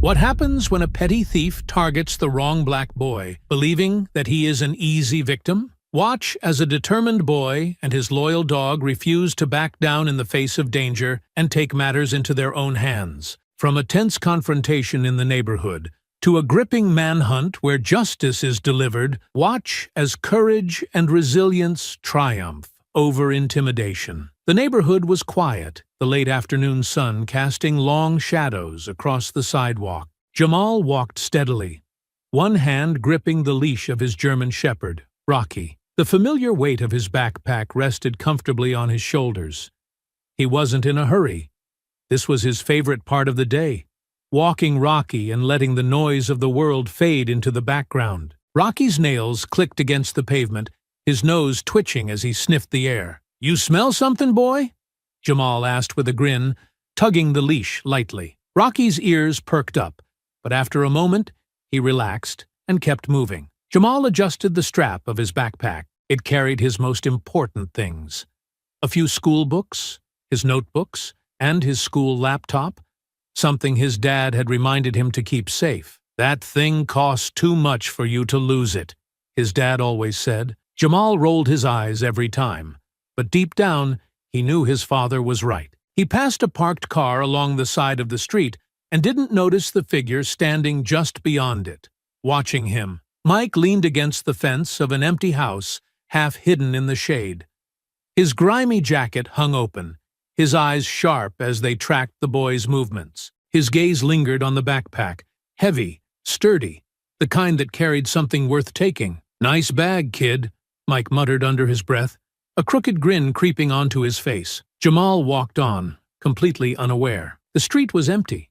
What happens when a petty thief targets the wrong black boy, believing that he is an easy victim? Watch as a determined boy and his loyal dog refuse to back down in the face of danger and take matters into their own hands. From a tense confrontation in the neighborhood to a gripping manhunt where justice is delivered, watch as courage and resilience triumph over intimidation. The neighborhood was quiet, the late afternoon sun casting long shadows across the sidewalk. Jamal walked steadily, one hand gripping the leash of his German shepherd, Rocky. The familiar weight of his backpack rested comfortably on his shoulders. He wasn't in a hurry. This was his favorite part of the day, walking Rocky and letting the noise of the world fade into the background. Rocky's nails clicked against the pavement, his nose twitching as he sniffed the air. "You smell something, boy?" Jamal asked with a grin, tugging the leash lightly. Rocky's ears perked up, but after a moment, he relaxed and kept moving. Jamal adjusted the strap of his backpack. It carried his most important things: a few school books, his notebooks, and his school laptop, something his dad had reminded him to keep safe. "That thing costs too much for you to lose it," his dad always said. Jamal rolled his eyes every time, but deep down, he knew his father was right. He passed a parked car along the side of the street and didn't notice the figure standing just beyond it, watching him. Mike leaned against the fence of an empty house, half hidden in the shade. His grimy jacket hung open, his eyes sharp as they tracked the boy's movements. His gaze lingered on the backpack, heavy, sturdy, the kind that carried something worth taking. "Nice bag, kid," Mike muttered under his breath, a crooked grin creeping onto his face. Jamal walked on, completely unaware. The street was empty.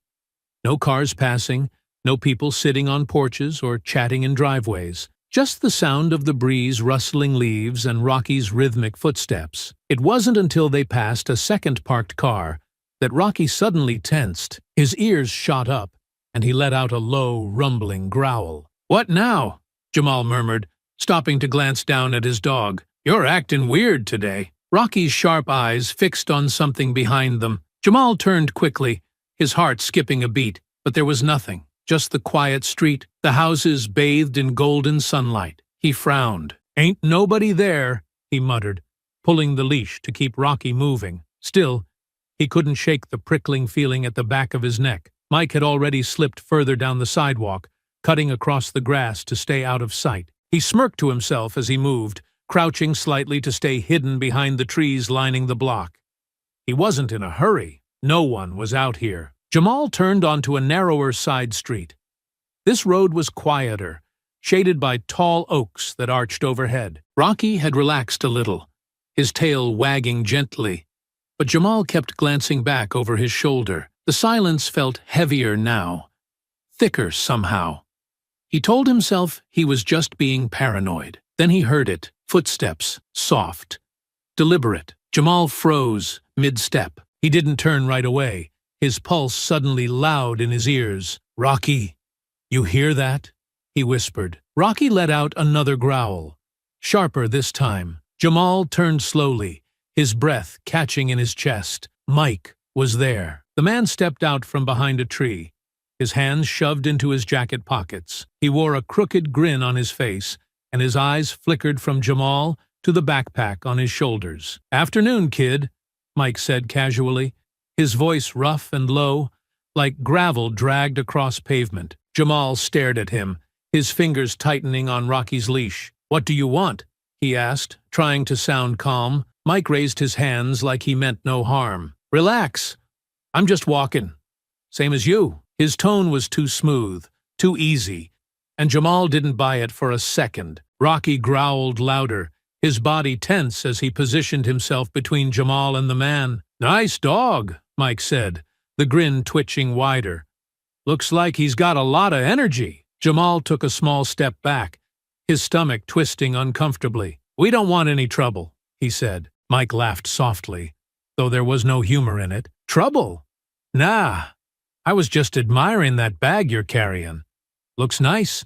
No cars passing, no people sitting on porches or chatting in driveways. Just the sound of the breeze rustling leaves and Rocky's rhythmic footsteps. It wasn't until they passed a second parked car that Rocky suddenly tensed. His ears shot up, and he let out a low, rumbling growl. "What now?" Jamal murmured, stopping to glance down at his dog. "You're acting weird today." Rocky's sharp eyes fixed on something behind them. Jamal turned quickly, his heart skipping a beat, but there was nothing. Just the quiet street, the houses bathed in golden sunlight. He frowned. "Ain't nobody there," he muttered, pulling the leash to keep Rocky moving. Still, he couldn't shake the prickling feeling at the back of his neck. Mike had already slipped further down the sidewalk, cutting across the grass to stay out of sight. He smirked to himself as he moved, crouching slightly to stay hidden behind the trees lining the block. He wasn't in a hurry. No one was out here. Jamal turned onto a narrower side street. This road was quieter, shaded by tall oaks that arched overhead. Rocky had relaxed a little, his tail wagging gently, but Jamal kept glancing back over his shoulder. The silence felt heavier now, thicker somehow. He told himself he was just being paranoid. Then he heard it, footsteps, soft, deliberate. Jamal froze mid-step. He didn't turn right away, his pulse suddenly loud in his ears. "Rocky, you hear that?" he whispered. Rocky let out another growl, sharper this time. Jamal turned slowly, his breath catching in his chest. Mike was there. The man stepped out from behind a tree, his hands shoved into his jacket pockets. He wore a crooked grin on his face, and his eyes flickered from Jamal to the backpack on his shoulders. "Afternoon, kid," Mike said casually, his voice rough and low, like gravel dragged across pavement. Jamal stared at him, his fingers tightening on Rocky's leash. "What do you want?" he asked, trying to sound calm. Mike raised his hands like he meant no harm. "Relax. I'm just walking. Same as you." His tone was too smooth, too easy, and Jamal didn't buy it for a second. Rocky growled louder, his body tense as he positioned himself between Jamal and the man. "Nice dog," Mike said, the grin twitching wider. "Looks like he's got a lot of energy." Jamal took a small step back, his stomach twisting uncomfortably. "We don't want any trouble," he said. Mike laughed softly, though there was no humor in it. "Trouble? Nah, I was just admiring that bag you're carrying. Looks nice.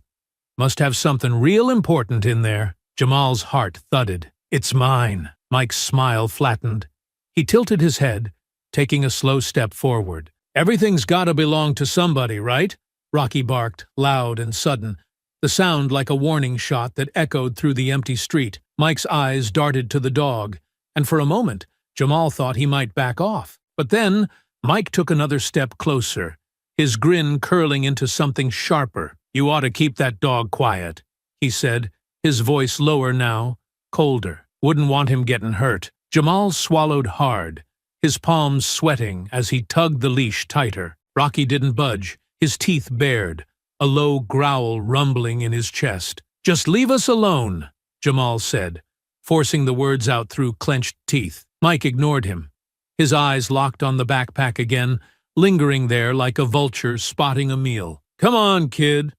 Must have something real important in there." Jamal's heart thudded. "It's mine." Mike's smile flattened. He tilted his head, taking a slow step forward. "Everything's gotta belong to somebody, right?" Rocky barked, loud and sudden, the sound like a warning shot that echoed through the empty street. Mike's eyes darted to the dog, and for a moment, Jamal thought he might back off. But then, Mike took another step closer, his grin curling into something sharper. "You ought to keep that dog quiet," he said, his voice lower now, colder. "Wouldn't want him getting hurt." Jamal swallowed hard, his palms sweating as he tugged the leash tighter. Rocky didn't budge, his teeth bared, a low growl rumbling in his chest. "Just leave us alone," Jamal said, forcing the words out through clenched teeth. Mike ignored him, his eyes locked on the backpack again, lingering there like a vulture spotting a meal. "Come on, kid.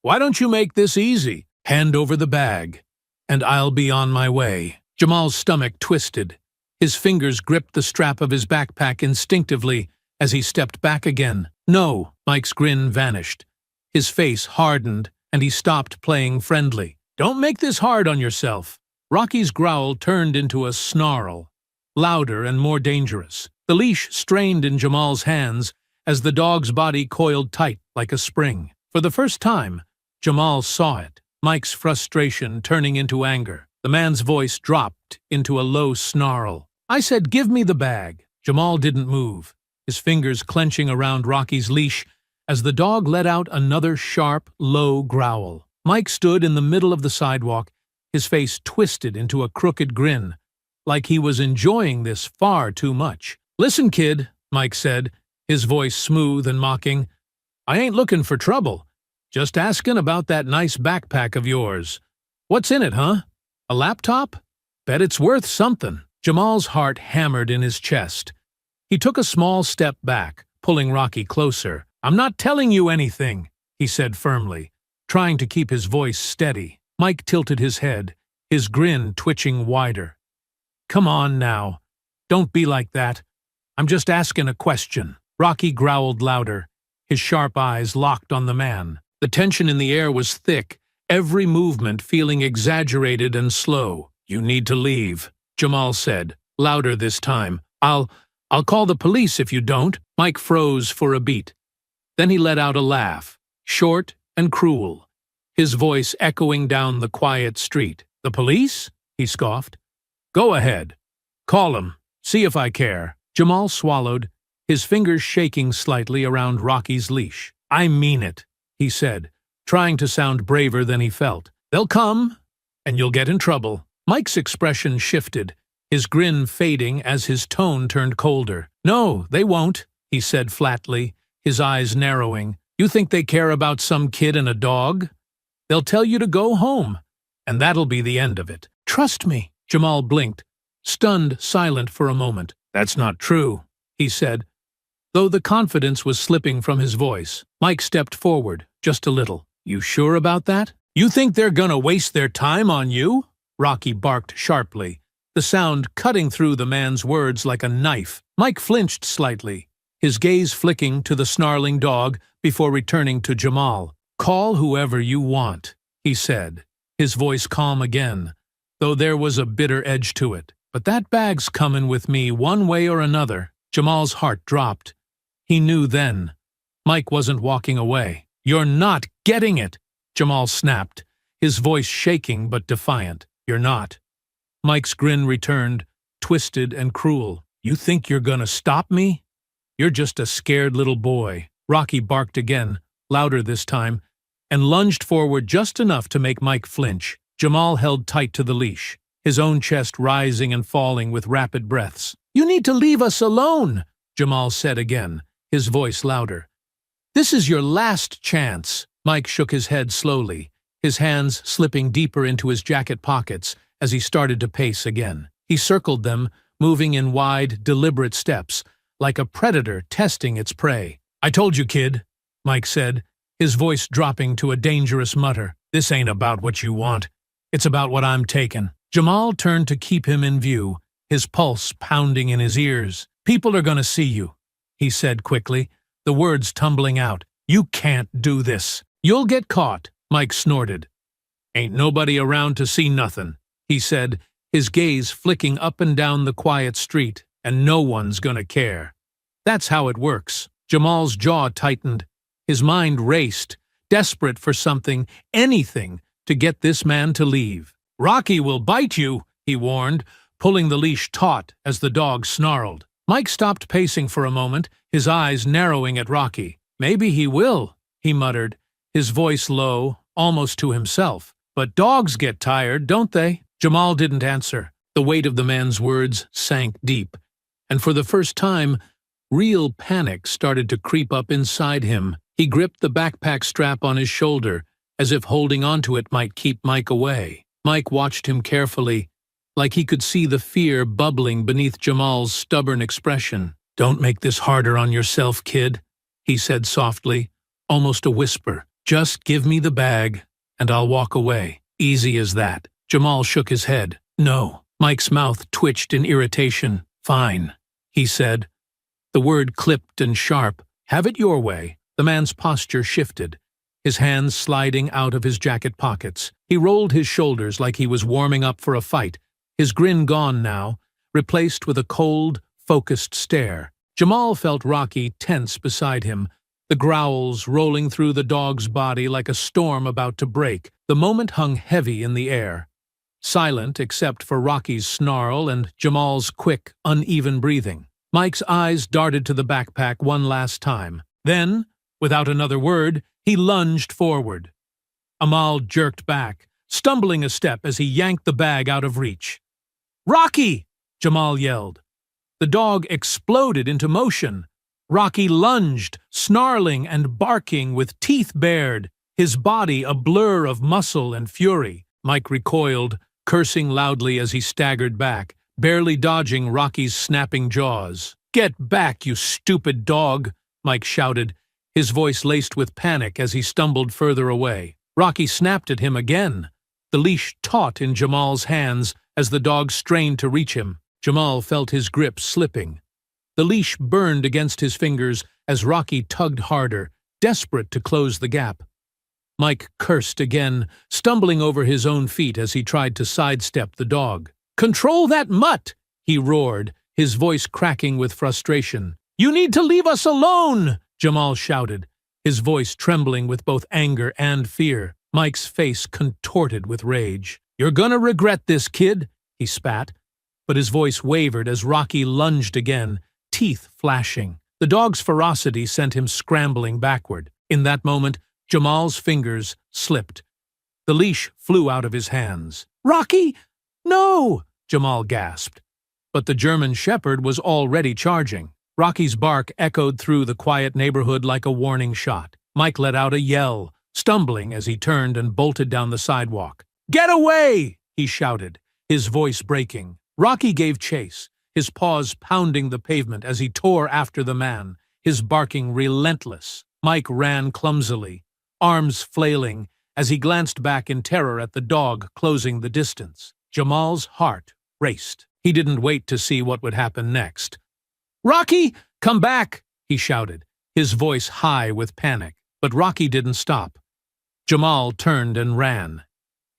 Why don't you make this easy? Hand over the bag, and I'll be on my way." Jamal's stomach twisted. His fingers gripped the strap of his backpack instinctively as he stepped back again. "No." Mike's grin vanished. His face hardened, and he stopped playing friendly. "Don't make this hard on yourself." Rocky's growl turned into a snarl, louder and more dangerous. The leash strained in Jamal's hands as the dog's body coiled tight like a spring. For the first time, Jamal saw it, Mike's frustration turning into anger. The man's voice dropped into a low snarl. "I said give me the bag." Jamal didn't move, his fingers clenching around Rocky's leash as the dog let out another sharp, low growl. Mike stood in the middle of the sidewalk, his face twisted into a crooked grin, like he was enjoying this far too much. "Listen, kid," Mike said, his voice smooth and mocking. "I ain't looking for trouble. Just asking about that nice backpack of yours. What's in it, huh? A laptop? Bet it's worth something." Jamal's heart hammered in his chest. He took a small step back, pulling Rocky closer. "I'm not telling you anything," he said firmly, trying to keep his voice steady. Mike tilted his head, his grin twitching wider. "Come on now. Don't be like that. I'm just asking a question." Rocky growled louder, his sharp eyes locked on the man. The tension in the air was thick, every movement feeling exaggerated and slow. "You need to leave," Jamal said, louder this time. I'll call the police if you don't." Mike froze for a beat. Then he let out a laugh, short and cruel, his voice echoing down the quiet street. "The police?" he scoffed. "Go ahead. Call 'em. See if I care." Jamal swallowed, his fingers shaking slightly around Rocky's leash. "I mean it," he said, trying to sound braver than he felt. "They'll come, and you'll get in trouble." Mike's expression shifted, his grin fading as his tone turned colder. "No, they won't," he said flatly, his eyes narrowing. "You think they care about some kid and a dog? They'll tell you to go home, and that'll be the end of it." "Trust me." Jamal blinked, stunned silent for a moment. "That's not true," he said, though the confidence was slipping from his voice. Mike stepped forward, just a little. "You sure about that? You think they're gonna waste their time on you?" Rocky barked sharply, the sound cutting through the man's words like a knife. Mike flinched slightly, his gaze flicking to the snarling dog before returning to Jamal. "Call whoever you want," he said, his voice calm again, though there was a bitter edge to it. "But that bag's comin' with me one way or another." Jamal's heart dropped. He knew then. Mike wasn't walking away. "You're not getting it," Jamal snapped, his voice shaking but defiant. "You're not." Mike's grin returned, twisted and cruel. "You think you're gonna stop me? You're just a scared little boy." Rocky barked again, louder this time, and lunged forward just enough to make Mike flinch. Jamal held tight to the leash, his own chest rising and falling with rapid breaths. "You need to leave us alone," Jamal said again, his voice louder. "This is your last chance." Mike shook his head slowly, his hands slipping deeper into his jacket pockets as he started to pace again. He circled them, moving in wide, deliberate steps, like a predator testing its prey. "I told you, kid," Mike said, his voice dropping to a dangerous mutter. "This ain't about what you want. It's about what I'm taking." Jamal turned to keep him in view, his pulse pounding in his ears. "People are gonna see you," he said quickly, the words tumbling out. "You can't do this." "You'll get caught," Mike snorted. "Ain't nobody around to see nothin'," he said, his gaze flicking up and down the quiet street, "and no one's gonna care. That's how it works." Jamal's jaw tightened, His mind raced, desperate for something, anything, to get this man to leave. "Rocky will bite you," he warned, pulling the leash taut as the dog snarled. Mike stopped pacing for a moment, his eyes narrowing at Rocky. "Maybe he will," he muttered, his voice low, almost to himself. "But dogs get tired, don't they?" Jamal didn't answer. The weight of the man's words sank deep, and for the first time, real panic started to creep up inside him. He gripped the backpack strap on his shoulder, as if holding onto it might keep Mike away. Mike watched him carefully, like he could see the fear bubbling beneath Jamal's stubborn expression. "Don't make this harder on yourself, kid," he said softly, almost a whisper. "Just give me the bag, and I'll walk away. Easy as that." Jamal shook his head. "No." Mike's mouth twitched in irritation. "Fine," he said. The word clipped and sharp. "Have it your way." The man's posture shifted, his hands sliding out of his jacket pockets. He rolled his shoulders like he was warming up for a fight, his grin gone now, replaced with a cold, focused stare. Jamal felt Rocky tense beside him, the growls rolling through the dog's body like a storm about to break. The moment hung heavy in the air, silent except for Rocky's snarl and Jamal's quick, uneven breathing. Mike's eyes darted to the backpack one last time. Then, without another word, he lunged forward. Amal jerked back, stumbling a step as he yanked the bag out of reach. "Rocky!" Jamal yelled. The dog exploded into motion. Rocky lunged, snarling and barking with teeth bared, his body a blur of muscle and fury. Mike recoiled, cursing loudly as he staggered back, barely dodging Rocky's snapping jaws. "Get back, you stupid dog!" Mike shouted, his voice laced with panic as he stumbled further away. Rocky snapped at him again, the leash taut in Jamal's hands as the dog strained to reach him. Jamal felt his grip slipping. The leash burned against his fingers as Rocky tugged harder, desperate to close the gap. Mike cursed again, stumbling over his own feet as he tried to sidestep the dog. "Control that mutt!" he roared, his voice cracking with frustration. "You need to leave us alone!" Jamal shouted, his voice trembling with both anger and fear. Mike's face contorted with rage. "You're gonna regret this, kid," he spat, but his voice wavered as Rocky lunged again, teeth flashing. The dog's ferocity sent him scrambling backward. In that moment, Jamal's fingers slipped. The leash flew out of his hands. "Rocky! No!" Jamal gasped. But the German shepherd was already charging. Rocky's bark echoed through the quiet neighborhood like a warning shot. Mike let out a yell, stumbling as he turned and bolted down the sidewalk. "Get away!" he shouted, his voice breaking. Rocky gave chase, his paws pounding the pavement as he tore after the man, his barking relentless. Mike ran clumsily, arms flailing, as he glanced back in terror at the dog closing the distance. Jamal's heart raced. He didn't wait to see what would happen next. "Rocky, come back!" he shouted, his voice high with panic. But Rocky didn't stop. Jamal turned and ran.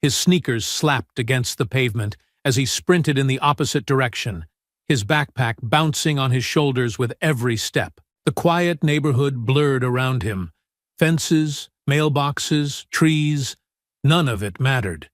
His sneakers slapped against the pavement as he sprinted in the opposite direction, his backpack bouncing on his shoulders with every step. The quiet neighborhood blurred around him. Fences, mailboxes, trees, none of it mattered.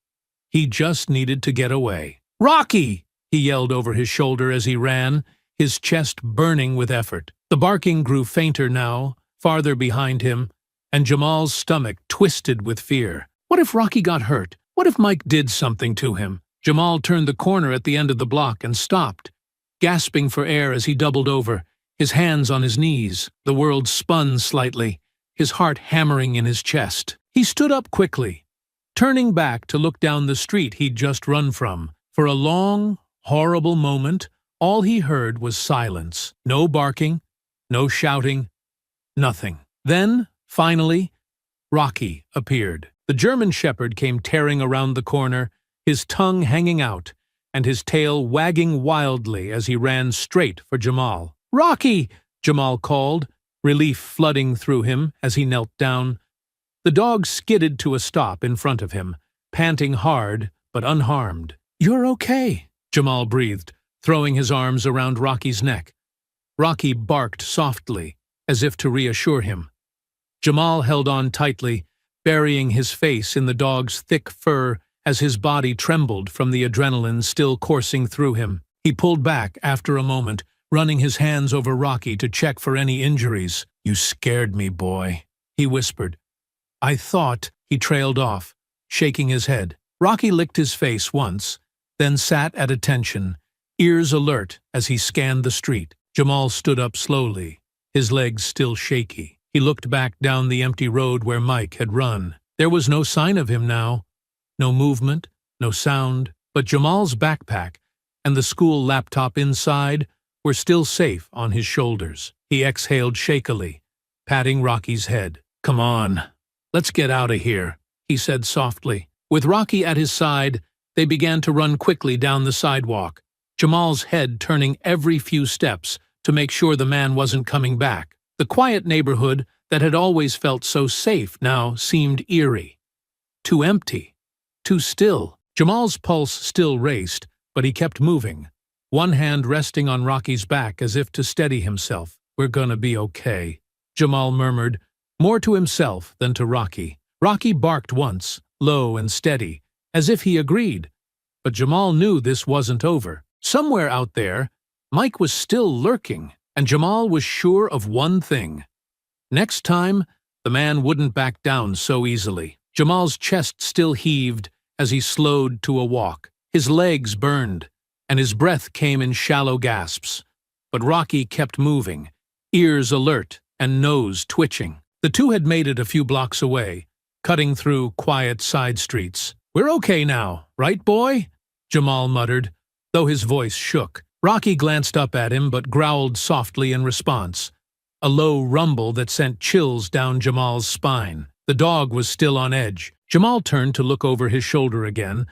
He just needed to get away. "Rocky!" he yelled over his shoulder as he ran, his chest burning with effort. The barking grew fainter now, farther behind him, and Jamal's stomach twisted with fear. What if Rocky got hurt? What if Mike did something to him? Jamal turned the corner at the end of the block and stopped, gasping for air as he doubled over, his hands on his knees. The world spun slightly, his heart hammering in his chest. He stood up quickly, turning back to look down the street he'd just run from. For a long, horrible moment, all he heard was silence. No barking, no shouting, nothing. Then, finally, Rocky appeared. The German shepherd came tearing around the corner, his tongue hanging out, and his tail wagging wildly as he ran straight for Jamal. "Rocky!" Jamal called, relief flooding through him as he knelt down. The dog skidded to a stop in front of him, panting hard but unharmed. "You're okay," Jamal breathed, throwing his arms around Rocky's neck. Rocky barked softly, as if to reassure him. Jamal held on tightly, burying his face in the dog's thick fur as his body trembled from the adrenaline still coursing through him. He pulled back after a moment, running his hands over Rocky to check for any injuries. "You scared me, boy," he whispered. "I thought," he trailed off, shaking his head. Rocky licked his face once, then sat at attention, ears alert as he scanned the street. Jamal stood up slowly, his legs still shaky. He looked back down the empty road where Mike had run. There was no sign of him now. No movement, no sound, but Jamal's backpack and the school laptop inside were still safe on his shoulders. He exhaled shakily, patting Rocky's head. "Come on, let's get out of here," he said softly. With Rocky at his side, they began to run quickly down the sidewalk, Jamal's head turning every few steps to make sure the man wasn't coming back. The quiet neighborhood that had always felt so safe now seemed eerie. Too empty. Too still. Jamal's pulse still raced, but he kept moving, one hand resting on Rocky's back as if to steady himself. "We're gonna be okay," Jamal murmured, more to himself than to Rocky. Rocky barked once, low and steady, as if he agreed. But Jamal knew this wasn't over. Somewhere out there, Mike was still lurking, and Jamal was sure of one thing. Next time, the man wouldn't back down so easily. Jamal's chest still heaved as he slowed to a walk. His legs burned, and his breath came in shallow gasps. But Rocky kept moving, ears alert and nose twitching. The two had made it a few blocks away, cutting through quiet side streets. "We're okay now, right, boy?" Jamal muttered, though his voice shook. Rocky glanced up at him but growled softly in response, a low rumble that sent chills down Jamal's spine. The dog was still on edge. Jamal turned to look over his shoulder again,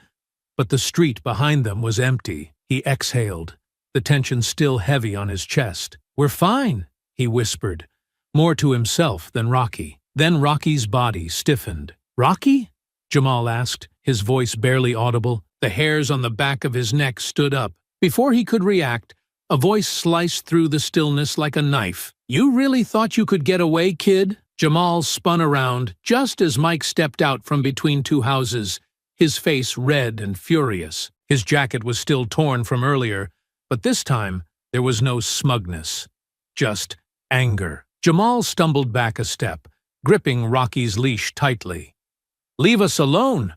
but the street behind them was empty. He exhaled, the tension still heavy on his chest. "We're fine," he whispered, more to himself than Rocky. Then Rocky's body stiffened. "Rocky?" Jamal asked, his voice barely audible. The hairs on the back of his neck stood up. Before he could react, a voice sliced through the stillness like a knife. "You really thought you could get away, kid?" Jamal spun around just as Mike stepped out from between two houses, his face red and furious. His jacket was still torn from earlier, but this time there was no smugness, just anger. Jamal stumbled back a step, gripping Rocky's leash tightly. "Leave us alone!"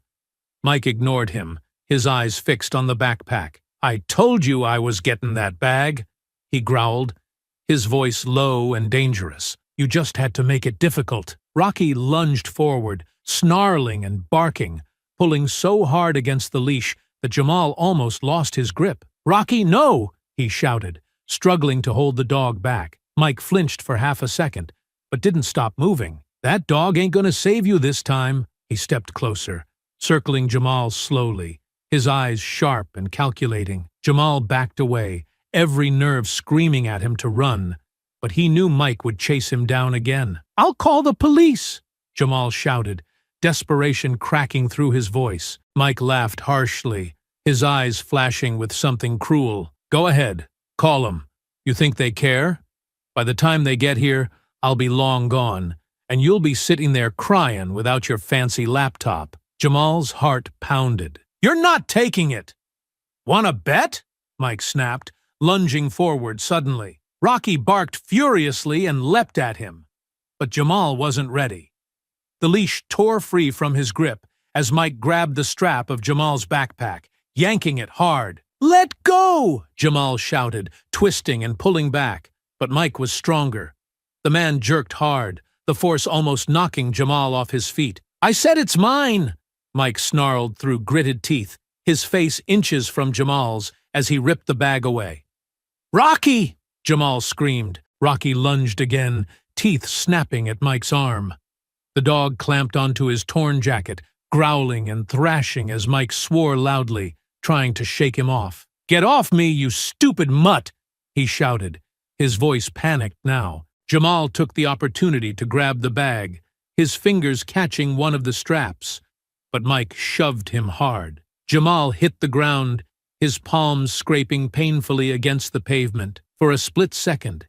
Mike ignored him, his eyes fixed on the backpack. "I told you I was getting that bag," he growled, his voice low and dangerous. "You just had to make it difficult." Rocky lunged forward, snarling and barking, pulling so hard against the leash that Jamal almost lost his grip. "Rocky, no!" he shouted, struggling to hold the dog back. Mike flinched for half a second, but didn't stop moving. "That dog ain't gonna save you this time." He stepped closer, circling Jamal slowly, his eyes sharp and calculating. Jamal backed away, every nerve screaming at him to run, but he knew Mike would chase him down again. "I'll call the police!" Jamal shouted, desperation cracking through his voice. Mike laughed harshly, his eyes flashing with something cruel. "Go ahead, call 'em. You think they care? By the time they get here, I'll be long gone, and you'll be sitting there crying without your fancy laptop." Jamal's heart pounded. "You're not taking it!" "Wanna bet?" Mike snapped, lunging forward suddenly. Rocky barked furiously and leapt at him, but Jamal wasn't ready. The leash tore free from his grip as Mike grabbed the strap of Jamal's backpack, yanking it hard. "Let go!" Jamal shouted, twisting and pulling back, but Mike was stronger. The man jerked hard, the force almost knocking Jamal off his feet. "I said it's mine!" Mike snarled through gritted teeth, his face inches from Jamal's as he ripped the bag away. "Rocky!" Jamal screamed. Rocky lunged again, teeth snapping at Mike's arm. The dog clamped onto his torn jacket, growling and thrashing as Mike swore loudly, trying to shake him off. "Get off me, you stupid mutt!" he shouted, his voice panicked now. Jamal took the opportunity to grab the bag, his fingers catching one of the straps, but Mike shoved him hard. Jamal hit the ground, his palms scraping painfully against the pavement. For a split second,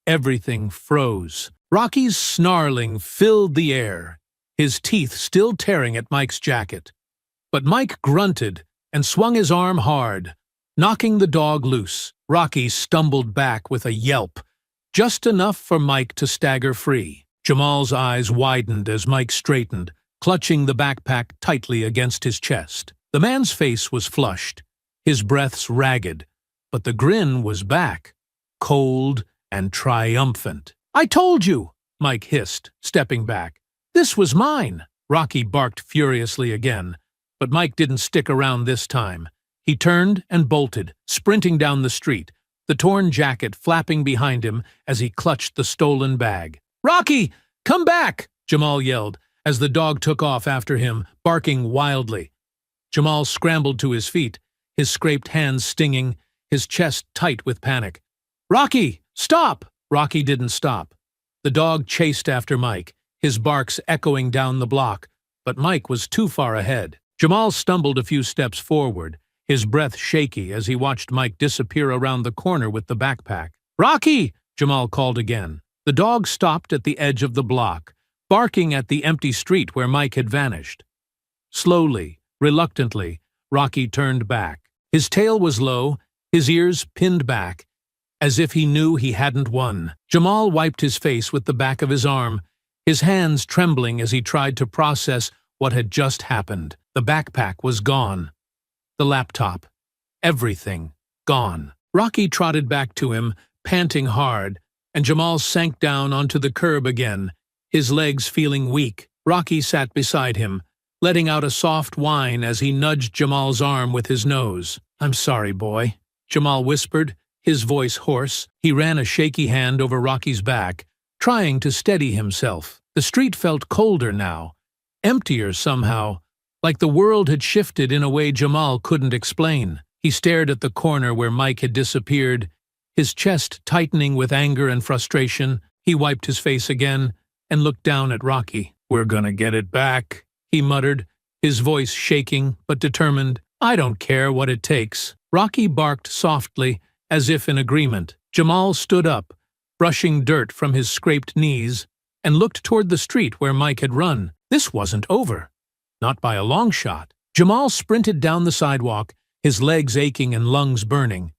everything froze. Rocky's snarling filled the air, his teeth still tearing at Mike's jacket. But Mike grunted and swung his arm hard, knocking the dog loose. Rocky stumbled back with a yelp, just enough for Mike to stagger free. Jamal's eyes widened as Mike straightened, clutching the backpack tightly against his chest. The man's face was flushed, his breaths ragged, but the grin was back, cold and triumphant. "I told you!" Mike hissed, stepping back. "This was mine!" Rocky barked furiously again, but Mike didn't stick around this time. He turned and bolted, sprinting down the street, the torn jacket flapping behind him as he clutched the stolen bag. "Rocky, come back!" Jamal yelled, as the dog took off after him, barking wildly. Jamal scrambled to his feet, his scraped hands stinging, his chest tight with panic. "Rocky, stop!" Rocky didn't stop. The dog chased after Mike, his barks echoing down the block, but Mike was too far ahead. Jamal stumbled a few steps forward, his breath shaky as he watched Mike disappear around the corner with the backpack. "Rocky!" Jamal called again. The dog stopped at the edge of the block, barking at the empty street where Mike had vanished. Slowly, reluctantly, Rocky turned back. His tail was low, his ears pinned back, as if he knew he hadn't won. Jamal wiped his face with the back of his arm, his hands trembling as he tried to process what had just happened. The backpack was gone. The laptop. Everything. Gone. Rocky trotted back to him, panting hard, and Jamal sank down onto the curb again, his legs feeling weak. Rocky sat beside him, letting out a soft whine as he nudged Jamal's arm with his nose. "I'm sorry, boy," Jamal whispered, his voice hoarse. He ran a shaky hand over Rocky's back, trying to steady himself. The street felt colder now, emptier somehow, like the world had shifted in a way Jamal couldn't explain. He stared at the corner where Mike had disappeared, his chest tightening with anger and frustration. He wiped his face again and looked down at Rocky. "We're gonna get it back," he muttered, his voice shaking but determined. "I don't care what it takes." Rocky barked softly, as if in agreement. Jamal stood up, brushing dirt from his scraped knees, and looked toward the street where Mike had run. This wasn't over. Not by a long shot. Jamal sprinted down the sidewalk, his legs aching and lungs burning.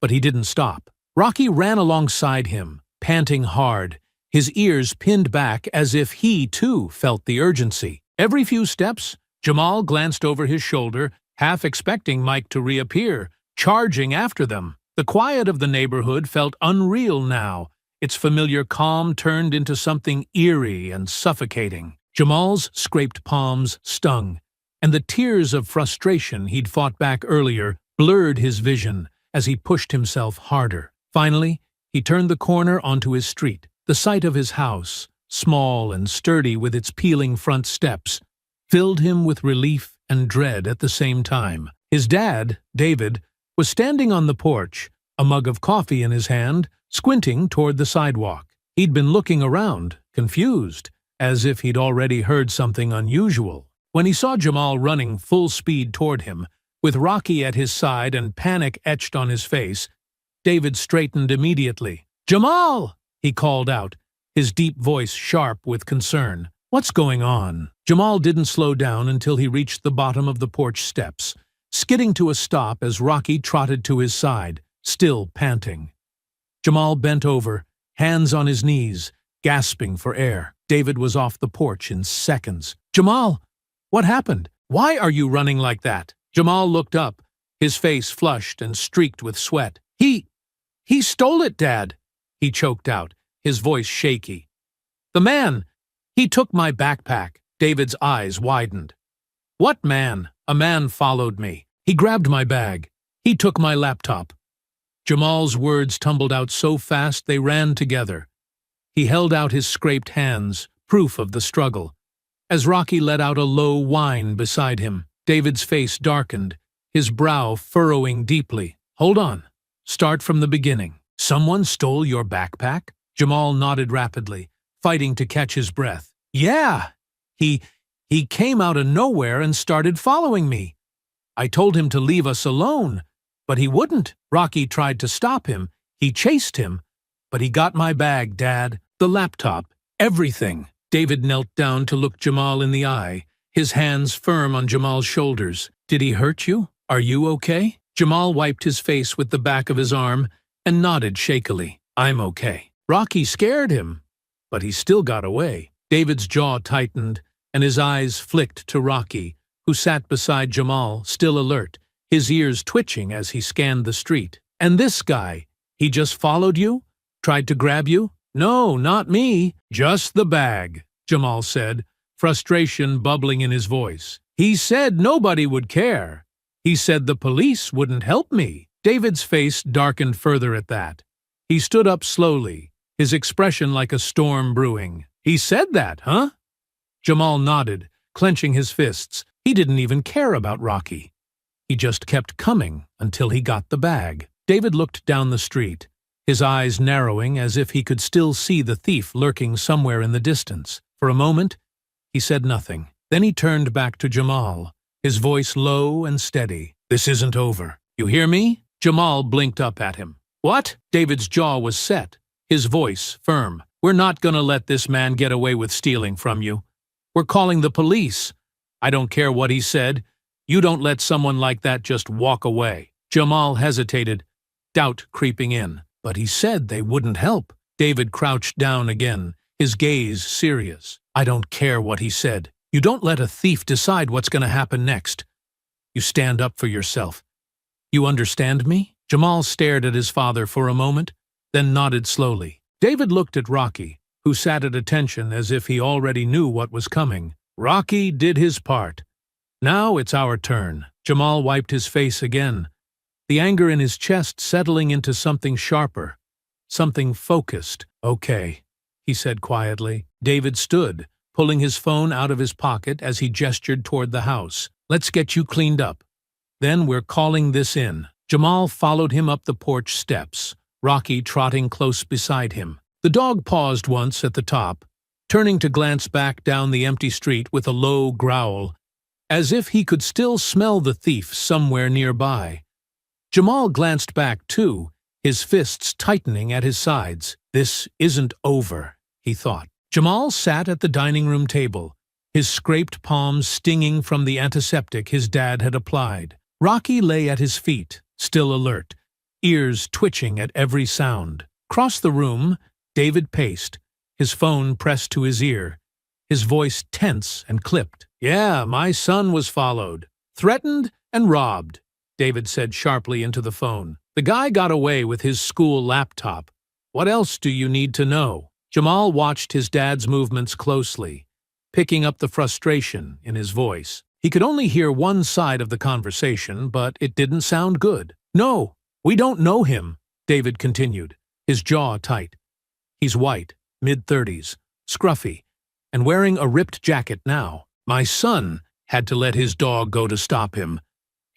But he didn't stop. Rocky ran alongside him, panting hard, his ears pinned back as if he, too, felt the urgency. Every few steps, Jamal glanced over his shoulder, half expecting Mike to reappear, charging after them. The quiet of the neighborhood felt unreal now, its familiar calm turned into something eerie and suffocating. Jamal's scraped palms stung, and the tears of frustration he'd fought back earlier blurred his vision as he pushed himself harder. Finally, he turned the corner onto his street. The sight of his house, small and sturdy with its peeling front steps, filled him with relief and dread at the same time. His dad, David, was standing on the porch, a mug of coffee in his hand, squinting toward the sidewalk. He'd been looking around, confused, as if he'd already heard something unusual. When he saw Jamal running full speed toward him, with Rocky at his side and panic etched on his face, David straightened immediately. "Jamal!" he called out, his deep voice sharp with concern. "What's going on?" Jamal didn't slow down until he reached the bottom of the porch steps, skidding to a stop as Rocky trotted to his side, still panting. Jamal bent over, hands on his knees, gasping for air. David was off the porch in seconds. "Jamal, what happened? Why are you running like that?" Jamal looked up, his face flushed and streaked with sweat. He stole it, Dad," he choked out, his voice shaky. "The man, he took my backpack." David's eyes widened. "What man?" "A man followed me. He grabbed my bag. He took my laptop." Jamal's words tumbled out so fast they ran together. He held out his scraped hands, proof of the struggle. As Rocky let out a low whine beside him, David's face darkened, his brow furrowing deeply. "Hold on. Start from the beginning. Someone stole your backpack?" Jamal nodded rapidly, fighting to catch his breath. "Yeah. He came out of nowhere and started following me. I told him to leave us alone, but he wouldn't." Rocky tried to stop him. He chased him, but he got my bag, Dad. The laptop, everything. David knelt down to look Jamal in the eye, his hands firm on Jamal's shoulders. Did he hurt you? Are you okay? Jamal wiped his face with the back of his arm and nodded shakily. I'm okay. Rocky scared him, but he still got away. David's jaw tightened, and his eyes flicked to Rocky, who sat beside Jamal, still alert, his ears twitching as he scanned the street. And this guy, he just followed you? Tried to grab you? No, not me. Just the bag, Jamal said, frustration bubbling in his voice. He said nobody would care. He said the police wouldn't help me. David's face darkened further at that. He stood up slowly, his expression like a storm brewing. He said that, huh? Jamal nodded, clenching his fists. He didn't even care about Rocky. He just kept coming until he got the bag. David looked down the street, his eyes narrowing as if he could still see the thief lurking somewhere in the distance. For a moment, he said nothing. Then he turned back to Jamal, his voice low and steady. This isn't over. You hear me? Jamal blinked up at him. What? David's jaw was set, his voice firm. We're not gonna let this man get away with stealing from you. We're calling the police. I don't care what he said. You don't let someone like that just walk away. Jamal hesitated, doubt creeping in. But he said they wouldn't help. David crouched down again, his gaze serious. I don't care what he said. You don't let a thief decide what's going to happen next. You stand up for yourself. You understand me? Jamal stared at his father for a moment, then nodded slowly. David looked at Rocky, who sat at attention as if he already knew what was coming. Rocky did his part. Now it's our turn. Jamal wiped his face again, the anger in his chest settling into something sharper, something focused. Okay, he said quietly. David stood, pulling his phone out of his pocket as he gestured toward the house. Let's get you cleaned up. Then we're calling this in. Jamal followed him up the porch steps, Rocky trotting close beside him. The dog paused once at the top, turning to glance back down the empty street with a low growl, as if he could still smell the thief somewhere nearby. Jamal glanced back too, his fists tightening at his sides. This isn't over, he thought. Jamal sat at the dining room table, his scraped palms stinging from the antiseptic his dad had applied. Rocky lay at his feet, still alert, ears twitching at every sound. Across the room, David paced, his phone pressed to his ear, his voice tense and clipped. Yeah, my son was followed, threatened and robbed, David said sharply into the phone. The guy got away with his school laptop. What else do you need to know? Jamal watched his dad's movements closely, picking up the frustration in his voice. He could only hear one side of the conversation, but it didn't sound good. No, we don't know him, David continued, his jaw tight. He's white, mid-30s, scruffy, and wearing a ripped jacket now. My son had to let his dog go to stop him,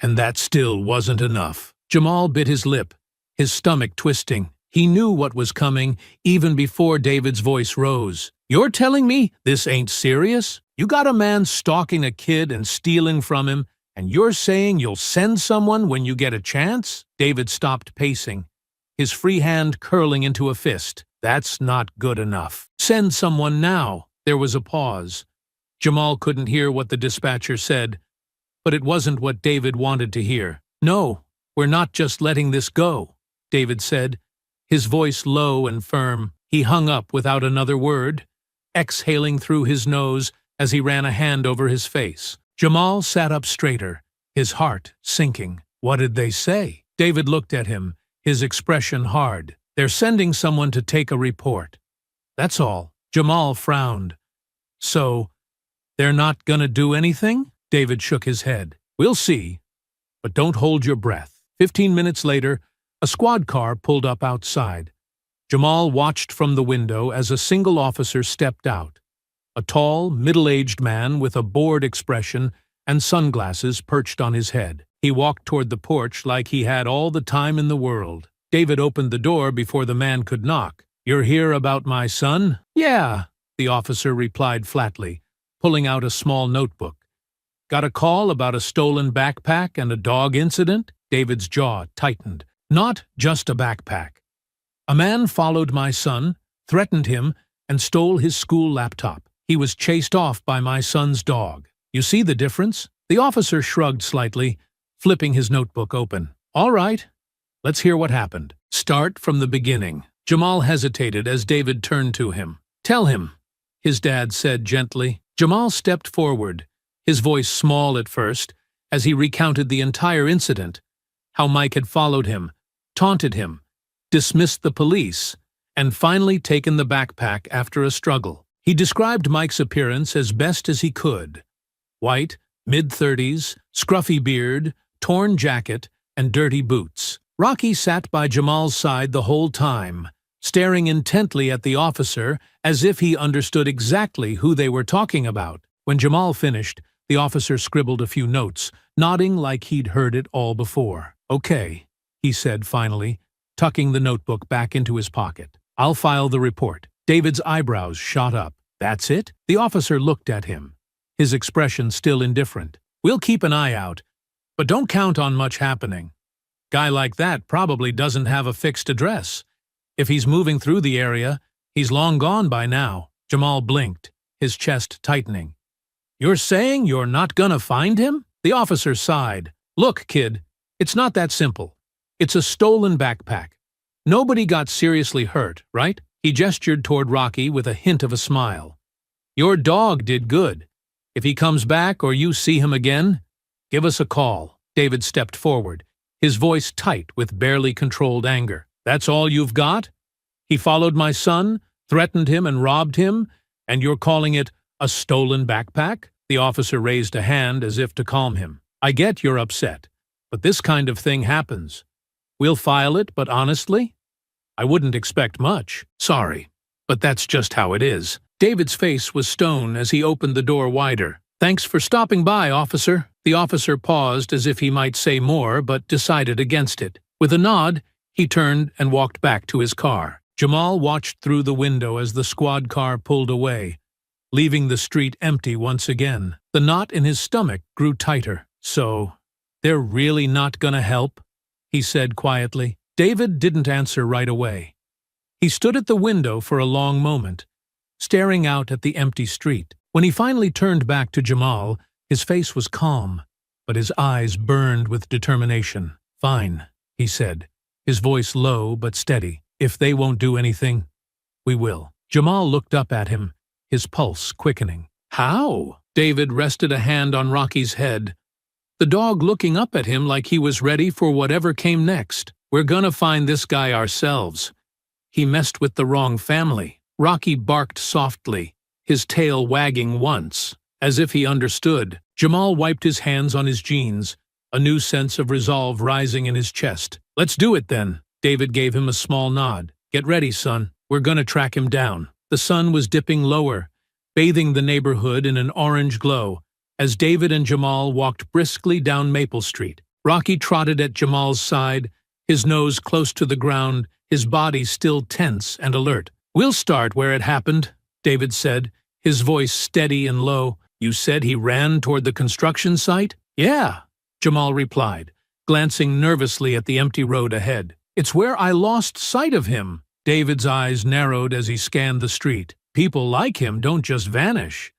and that still wasn't enough. Jamal bit his lip, his stomach twisting. He knew what was coming even before David's voice rose. You're telling me this ain't serious? You got a man stalking a kid and stealing from him, and you're saying you'll send someone when you get a chance? David stopped pacing, his free hand curling into a fist. That's not good enough. Send someone now. There was a pause. Jamal couldn't hear what the dispatcher said, but it wasn't what David wanted to hear. No, we're not just letting this go, David said, his voice low and firm. He hung up without another word, exhaling through his nose as he ran a hand over his face. Jamal sat up straighter, his heart sinking. What did they say? David looked at him, his expression hard. They're sending someone to take a report. That's all. Jamal frowned. So, they're not gonna do anything? David shook his head. We'll see, but don't hold your breath. 15 minutes later, a squad car pulled up outside. Jamal watched from the window as a single officer stepped out, a tall, middle-aged man with a bored expression and sunglasses perched on his head. He walked toward the porch like he had all the time in the world. David opened the door before the man could knock. You're here about my son? Yeah, the officer replied flatly, pulling out a small notebook. Got a call about a stolen backpack and a dog incident? David's jaw tightened. Not just a backpack. A man followed my son, threatened him, and stole his school laptop. He was chased off by my son's dog. You see the difference? The officer shrugged slightly, flipping his notebook open. All right, let's hear what happened. Start from the beginning. Jamal hesitated as David turned to him. Tell him, his dad said gently. Jamal stepped forward, his voice small at first, as he recounted the entire incident, how Mike had followed him, taunted him, dismissed the police, and finally taken the backpack after a struggle. He described Mike's appearance as best as he could. White, mid-30s, scruffy beard, torn jacket, and dirty boots. Rocky sat by Jamal's side the whole time, staring intently at the officer as if he understood exactly who they were talking about. When Jamal finished, the officer scribbled a few notes, nodding like he'd heard it all before. Okay, he said finally, tucking the notebook back into his pocket. I'll file the report. David's eyebrows shot up. That's it? The officer looked at him, his expression still indifferent. We'll keep an eye out, but don't count on much happening. Guy like that probably doesn't have a fixed address. If he's moving through the area, he's long gone by now. Jamal blinked, his chest tightening. You're saying you're not gonna find him? The officer sighed. Look, kid, it's not that simple. It's a stolen backpack. Nobody got seriously hurt, right? He gestured toward Rocky with a hint of a smile. Your dog did good. If he comes back or you see him again, give us a call. David stepped forward, his voice tight with barely controlled anger. That's all you've got? He followed my son, threatened him and robbed him, and you're calling it a stolen backpack? The officer raised a hand as if to calm him. I get you're upset, but this kind of thing happens. We'll file it, but honestly, I wouldn't expect much. Sorry, but that's just how it is. David's face was stone as he opened the door wider. Thanks for stopping by, officer. The officer paused as if he might say more, but decided against it. With a nod, he turned and walked back to his car. Jamal watched through the window as the squad car pulled away, leaving the street empty once again. The knot in his stomach grew tighter. So, they're really not gonna help? He said quietly. David didn't answer right away. He stood at the window for a long moment, staring out at the empty street. When he finally turned back to Jamal, his face was calm, but his eyes burned with determination. Fine, he said, his voice low but steady. If they won't do anything, we will. Jamal looked up at him, his pulse quickening. How? David rested a hand on Rocky's head, the dog looking up at him like he was ready for whatever came next. We're gonna find this guy ourselves. He messed with the wrong family. Rocky barked softly, his tail wagging once, as if he understood. Jamal wiped his hands on his jeans, a new sense of resolve rising in his chest. Let's do it then. David gave him a small nod. Get ready, son. We're gonna track him down. The sun was dipping lower, bathing the neighborhood in an orange glow, as David and Jamal walked briskly down Maple Street. Rocky trotted at Jamal's side, his nose close to the ground, his body still tense and alert. We'll start where it happened, David said, his voice steady and low. You said he ran toward the construction site? Yeah, Jamal replied, glancing nervously at the empty road ahead. It's where I lost sight of him. David's eyes narrowed as he scanned the street. People like him don't just vanish.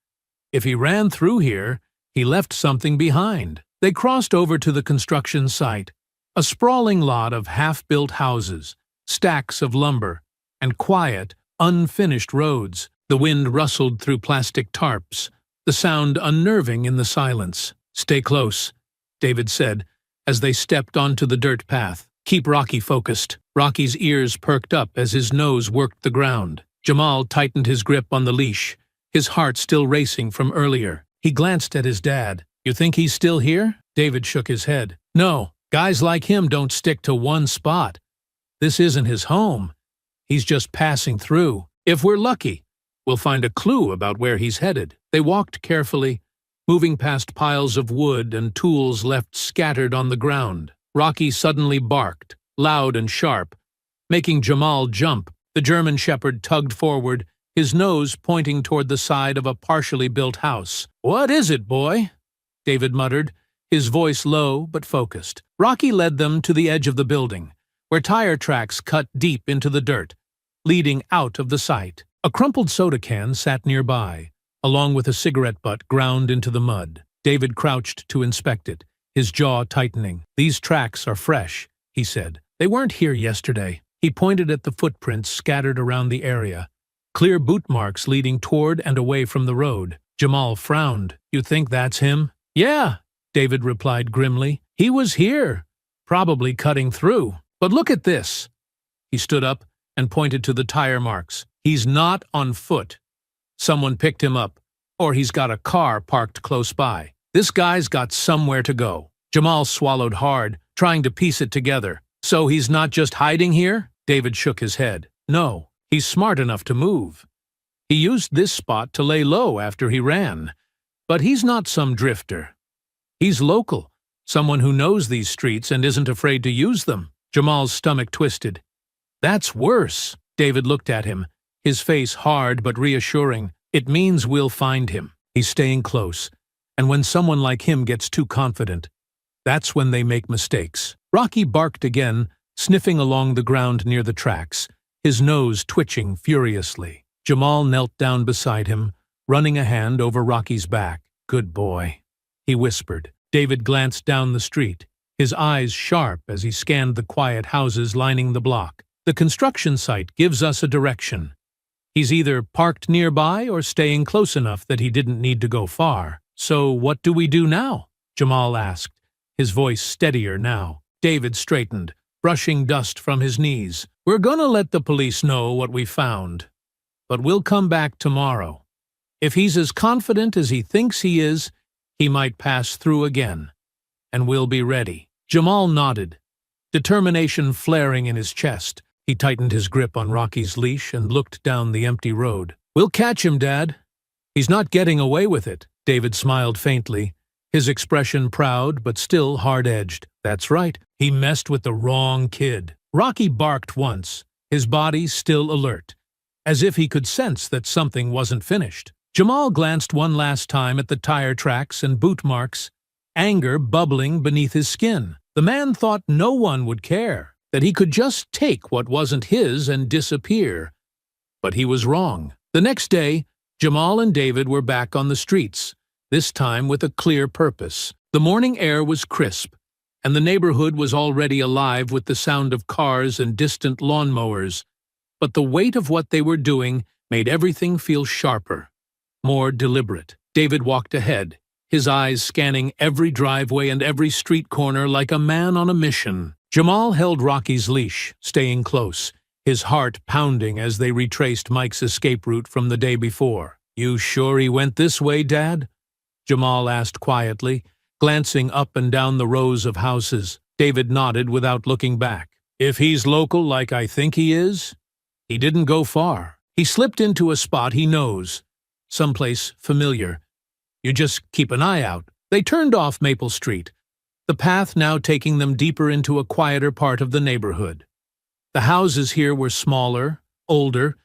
If he ran through here, he left something behind. They crossed over to the construction site, a sprawling lot of half-built houses, stacks of lumber, and quiet, unfinished roads. The wind rustled through plastic tarps, the sound unnerving in the silence. Stay close, David said, as they stepped onto the dirt path. Keep Rocky focused. Rocky's ears perked up as his nose worked the ground. Jamal tightened his grip on the leash, his heart still racing from earlier. He glanced at his dad. You think he's still here? David shook his head. No, guys like him don't stick to one spot. This isn't his home. He's just passing through. If we're lucky, we'll find a clue about where he's headed. They walked carefully, moving past piles of wood and tools left scattered on the ground. Rocky suddenly barked, loud and sharp, making Jamal jump. The German shepherd tugged forward, his nose pointing toward the side of a partially built house. What is it, boy? David muttered, his voice low but focused. Rocky led them to the edge of the building, where tire tracks cut deep into the dirt, leading out of the site. A crumpled soda can sat nearby, along with a cigarette butt ground into the mud. David crouched to inspect it, his jaw tightening. "These tracks are fresh," he said. "They weren't here yesterday." He pointed at the footprints scattered around the area, clear boot marks leading toward and away from the road. Jamal frowned. "You think that's him?" "Yeah," David replied grimly. "He was here, probably cutting through. But look at this." He stood up and pointed to the tire marks. "He's not on foot. Someone picked him up, or he's got a car parked close by. This guy's got somewhere to go." Jamal swallowed hard, trying to piece it together. "So he's not just hiding here?" David shook his head. "No, he's smart enough to move. He used this spot to lay low after he ran. But he's not some drifter. He's local, someone who knows these streets and isn't afraid to use them." Jamal's stomach twisted. "That's worse." David looked at him, his face hard but reassuring. "It means we'll find him. He's staying close. And when someone like him gets too confident, that's when they make mistakes." Rocky barked again, sniffing along the ground near the tracks, his nose twitching furiously. Jamal knelt down beside him, running a hand over Rocky's back. "Good boy," he whispered. David glanced down the street, his eyes sharp as he scanned the quiet houses lining the block. "The construction site gives us a direction. He's either parked nearby or staying close enough that he didn't need to go far. So what do we do now?" Jamal asked, his voice steadier now. David straightened, brushing dust from his knees. "We're gonna let the police know what we found. But we'll come back tomorrow. If he's as confident as he thinks he is, he might pass through again. And we'll be ready." Jamal nodded, determination flaring in his chest. He tightened his grip on Rocky's leash and looked down the empty road. "We'll catch him, Dad. He's not getting away with it." David smiled faintly, his expression proud but still hard-edged. "That's right, he messed with the wrong kid." Rocky barked once, his body still alert, as if he could sense that something wasn't finished. Jamal glanced one last time at the tire tracks and boot marks, anger bubbling beneath his skin. The man thought no one would care, that he could just take what wasn't his and disappear. But he was wrong. The next day, Jamal and David were back on the streets, this time with a clear purpose. The morning air was crisp, and the neighborhood was already alive with the sound of cars and distant lawnmowers. But the weight of what they were doing made everything feel sharper, more deliberate. David walked ahead, his eyes scanning every driveway and every street corner like a man on a mission. Jamal held Rocky's leash, staying close, his heart pounding as they retraced Mike's escape route from the day before. "You sure he went this way, Dad?" Jamal asked quietly, glancing up and down the rows of houses. David nodded without looking back. "If he's local like I think he is, he didn't go far. He slipped into a spot he knows, someplace familiar. You just keep an eye out." They turned off Maple Street, the path now taking them deeper into a quieter part of the neighborhood. The houses here were smaller, older,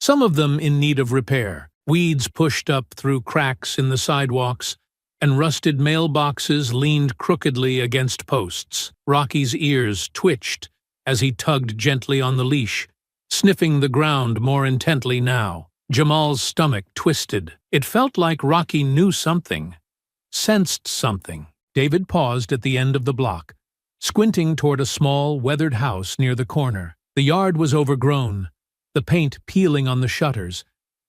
some of them in need of repair. Weeds pushed up through cracks in the sidewalks, and rusted mailboxes leaned crookedly against posts. Rocky's ears twitched as he tugged gently on the leash, sniffing the ground more intently now. Jamal's stomach twisted. It felt like Rocky knew something, sensed something. David paused at the end of the block, squinting toward a small, weathered house near the corner. The yard was overgrown, the paint peeling on the shutters,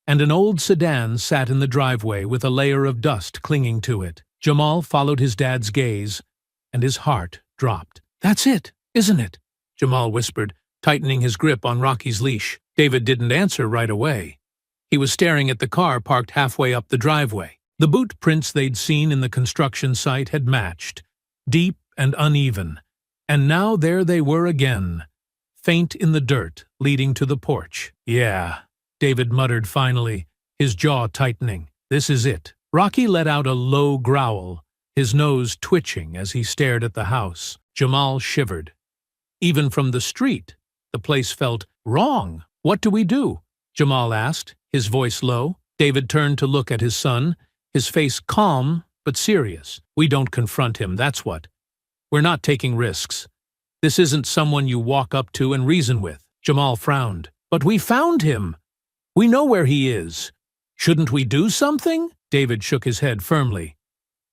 and an old sedan sat in the driveway with a layer of dust clinging to it. Jamal followed his dad's gaze, and his heart dropped. "That's it, isn't it?" Jamal whispered, tightening his grip on Rocky's leash. David didn't answer right away. He was staring at the car parked halfway up the driveway. The boot prints they'd seen in the construction site had matched, deep and uneven, and now there they were again, faint in the dirt leading to the porch. "Yeah," David muttered finally, his jaw tightening. "This is it." Rocky let out a low growl, his nose twitching as he stared at the house. Jamal shivered. Even from the street, the place felt wrong. "What do we do?" Jamal asked, his voice low. David turned to look at his son, his face calm but serious. "We don't confront him, that's what. We're not taking risks. This isn't someone you walk up to and reason with." Jamal frowned. "But we found him!" We know where he is. Shouldn't we do something? David shook his head firmly.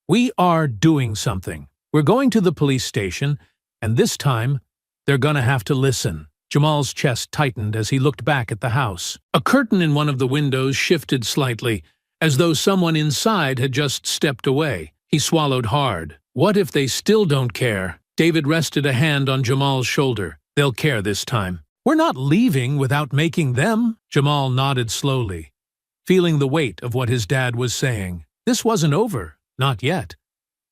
We are doing something. We're going to the police station, and this time, they're gonna have to listen. Jamal's chest tightened as he looked back at the house. A curtain in one of the windows shifted slightly, as though someone inside had just stepped away. He swallowed hard. What if they still don't care? David rested a hand on Jamal's shoulder. They'll care this time. We're not leaving without making them. Jamal nodded slowly, feeling the weight of what his dad was saying. This wasn't over, not yet.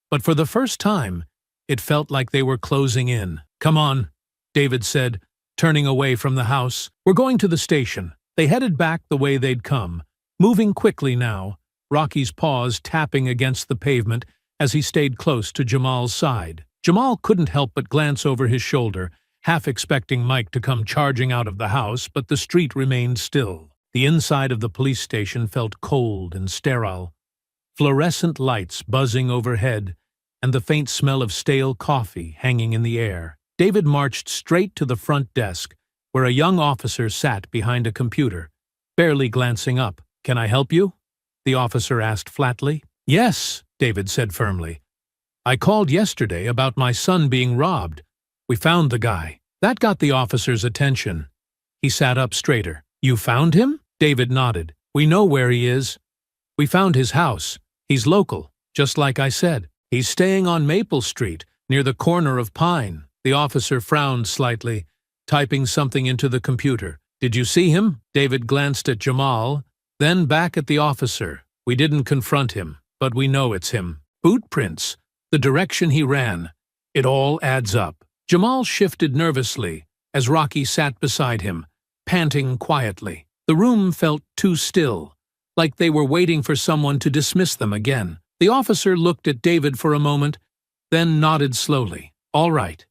But for the first time, it felt like they were closing in. Come on, David said, turning away from the house. We're going to the station. They headed back the way they'd come, moving quickly now, Rocky's paws tapping against the pavement as he stayed close to Jamal's side. Jamal couldn't help but glance over his shoulder, half expecting Mike to come charging out of the house, but the street remained still. The inside of the police station felt cold and sterile, fluorescent lights buzzing overhead, and the faint smell of stale coffee hanging in the air. David marched straight to the front desk, where a young officer sat behind a computer, barely glancing up. "Can I help you?" the officer asked flatly. "Yes," David said firmly. "I called yesterday about my son being robbed. We found the guy." That got the officer's attention. He sat up straighter. "You found him?" David nodded. "We know where he is. We found his house. He's local, just like I said. He's staying on Maple Street, near the corner of Pine." The officer frowned slightly, typing something into the computer. "Did you see him?" David glanced at Jamal, then back at the officer. "We didn't confront him, but we know it's him. Boot prints, the direction he ran. It all adds up." Jamal shifted nervously as Rocky sat beside him, panting quietly. The room felt too still, like they were waiting for someone to dismiss them again. The officer looked at David for a moment, then nodded slowly. "All right.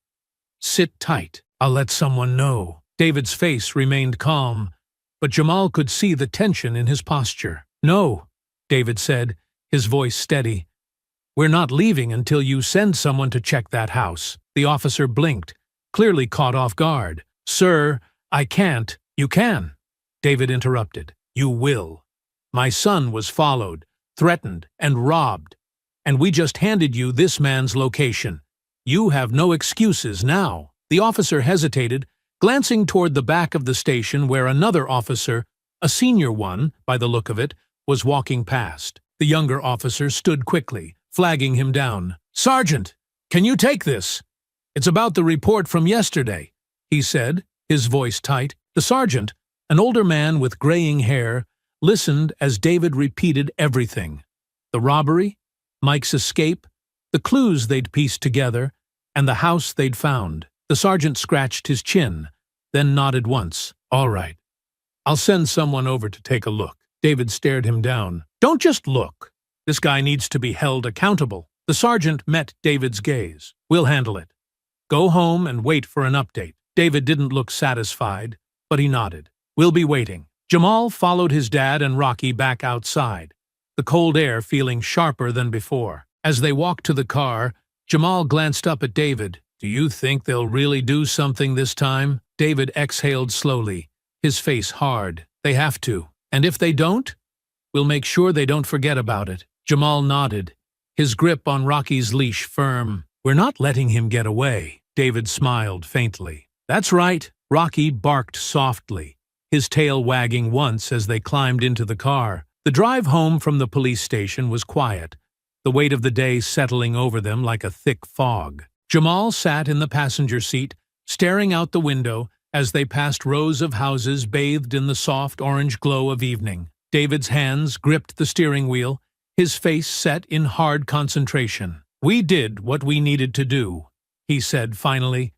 Sit tight. I'll let someone know." David's face remained calm, but Jamal could see the tension in his posture. "No," David said, his voice steady. "We're not leaving until you send someone to check that house." The officer blinked, clearly caught off guard. "Sir, I can't." "You can," David interrupted. "You will. My son was followed, threatened, and robbed, and we just handed you this man's location. You have no excuses now." The officer hesitated, glancing toward the back of the station where another officer, a senior one, by the look of it, was walking past. The younger officer stood quickly, flagging him down. "Sergeant, can you take this? It's about the report from yesterday," he said, his voice tight. The sergeant, an older man with graying hair, listened as David repeated everything. The robbery, Mike's escape, the clues they'd pieced together, and the house they'd found. The sergeant scratched his chin, then nodded once. "All right. I'll send someone over to take a look." David stared him down. "Don't just look. This guy needs to be held accountable." The sergeant met David's gaze. "We'll handle it. Go home and wait for an update." David didn't look satisfied, but he nodded. "We'll be waiting." Jamal followed his dad and Rocky back outside, the cold air feeling sharper than before. As they walked to the car, Jamal glanced up at David. "Do you think they'll really do something this time?" David exhaled slowly, his face hard. "They have to. And if they don't, we'll make sure they don't forget about it." Jamal nodded, his grip on Rocky's leash firm. "We're not letting him get away." David smiled faintly. "That's right." Rocky barked softly, his tail wagging once as they climbed into the car. The drive home from the police station was quiet, the weight of the day settling over them like a thick fog. Jamal sat in the passenger seat, staring out the window as they passed rows of houses bathed in the soft orange glow of evening. David's hands gripped the steering wheel, his face set in hard concentration. "We did what we needed to do," he said finally,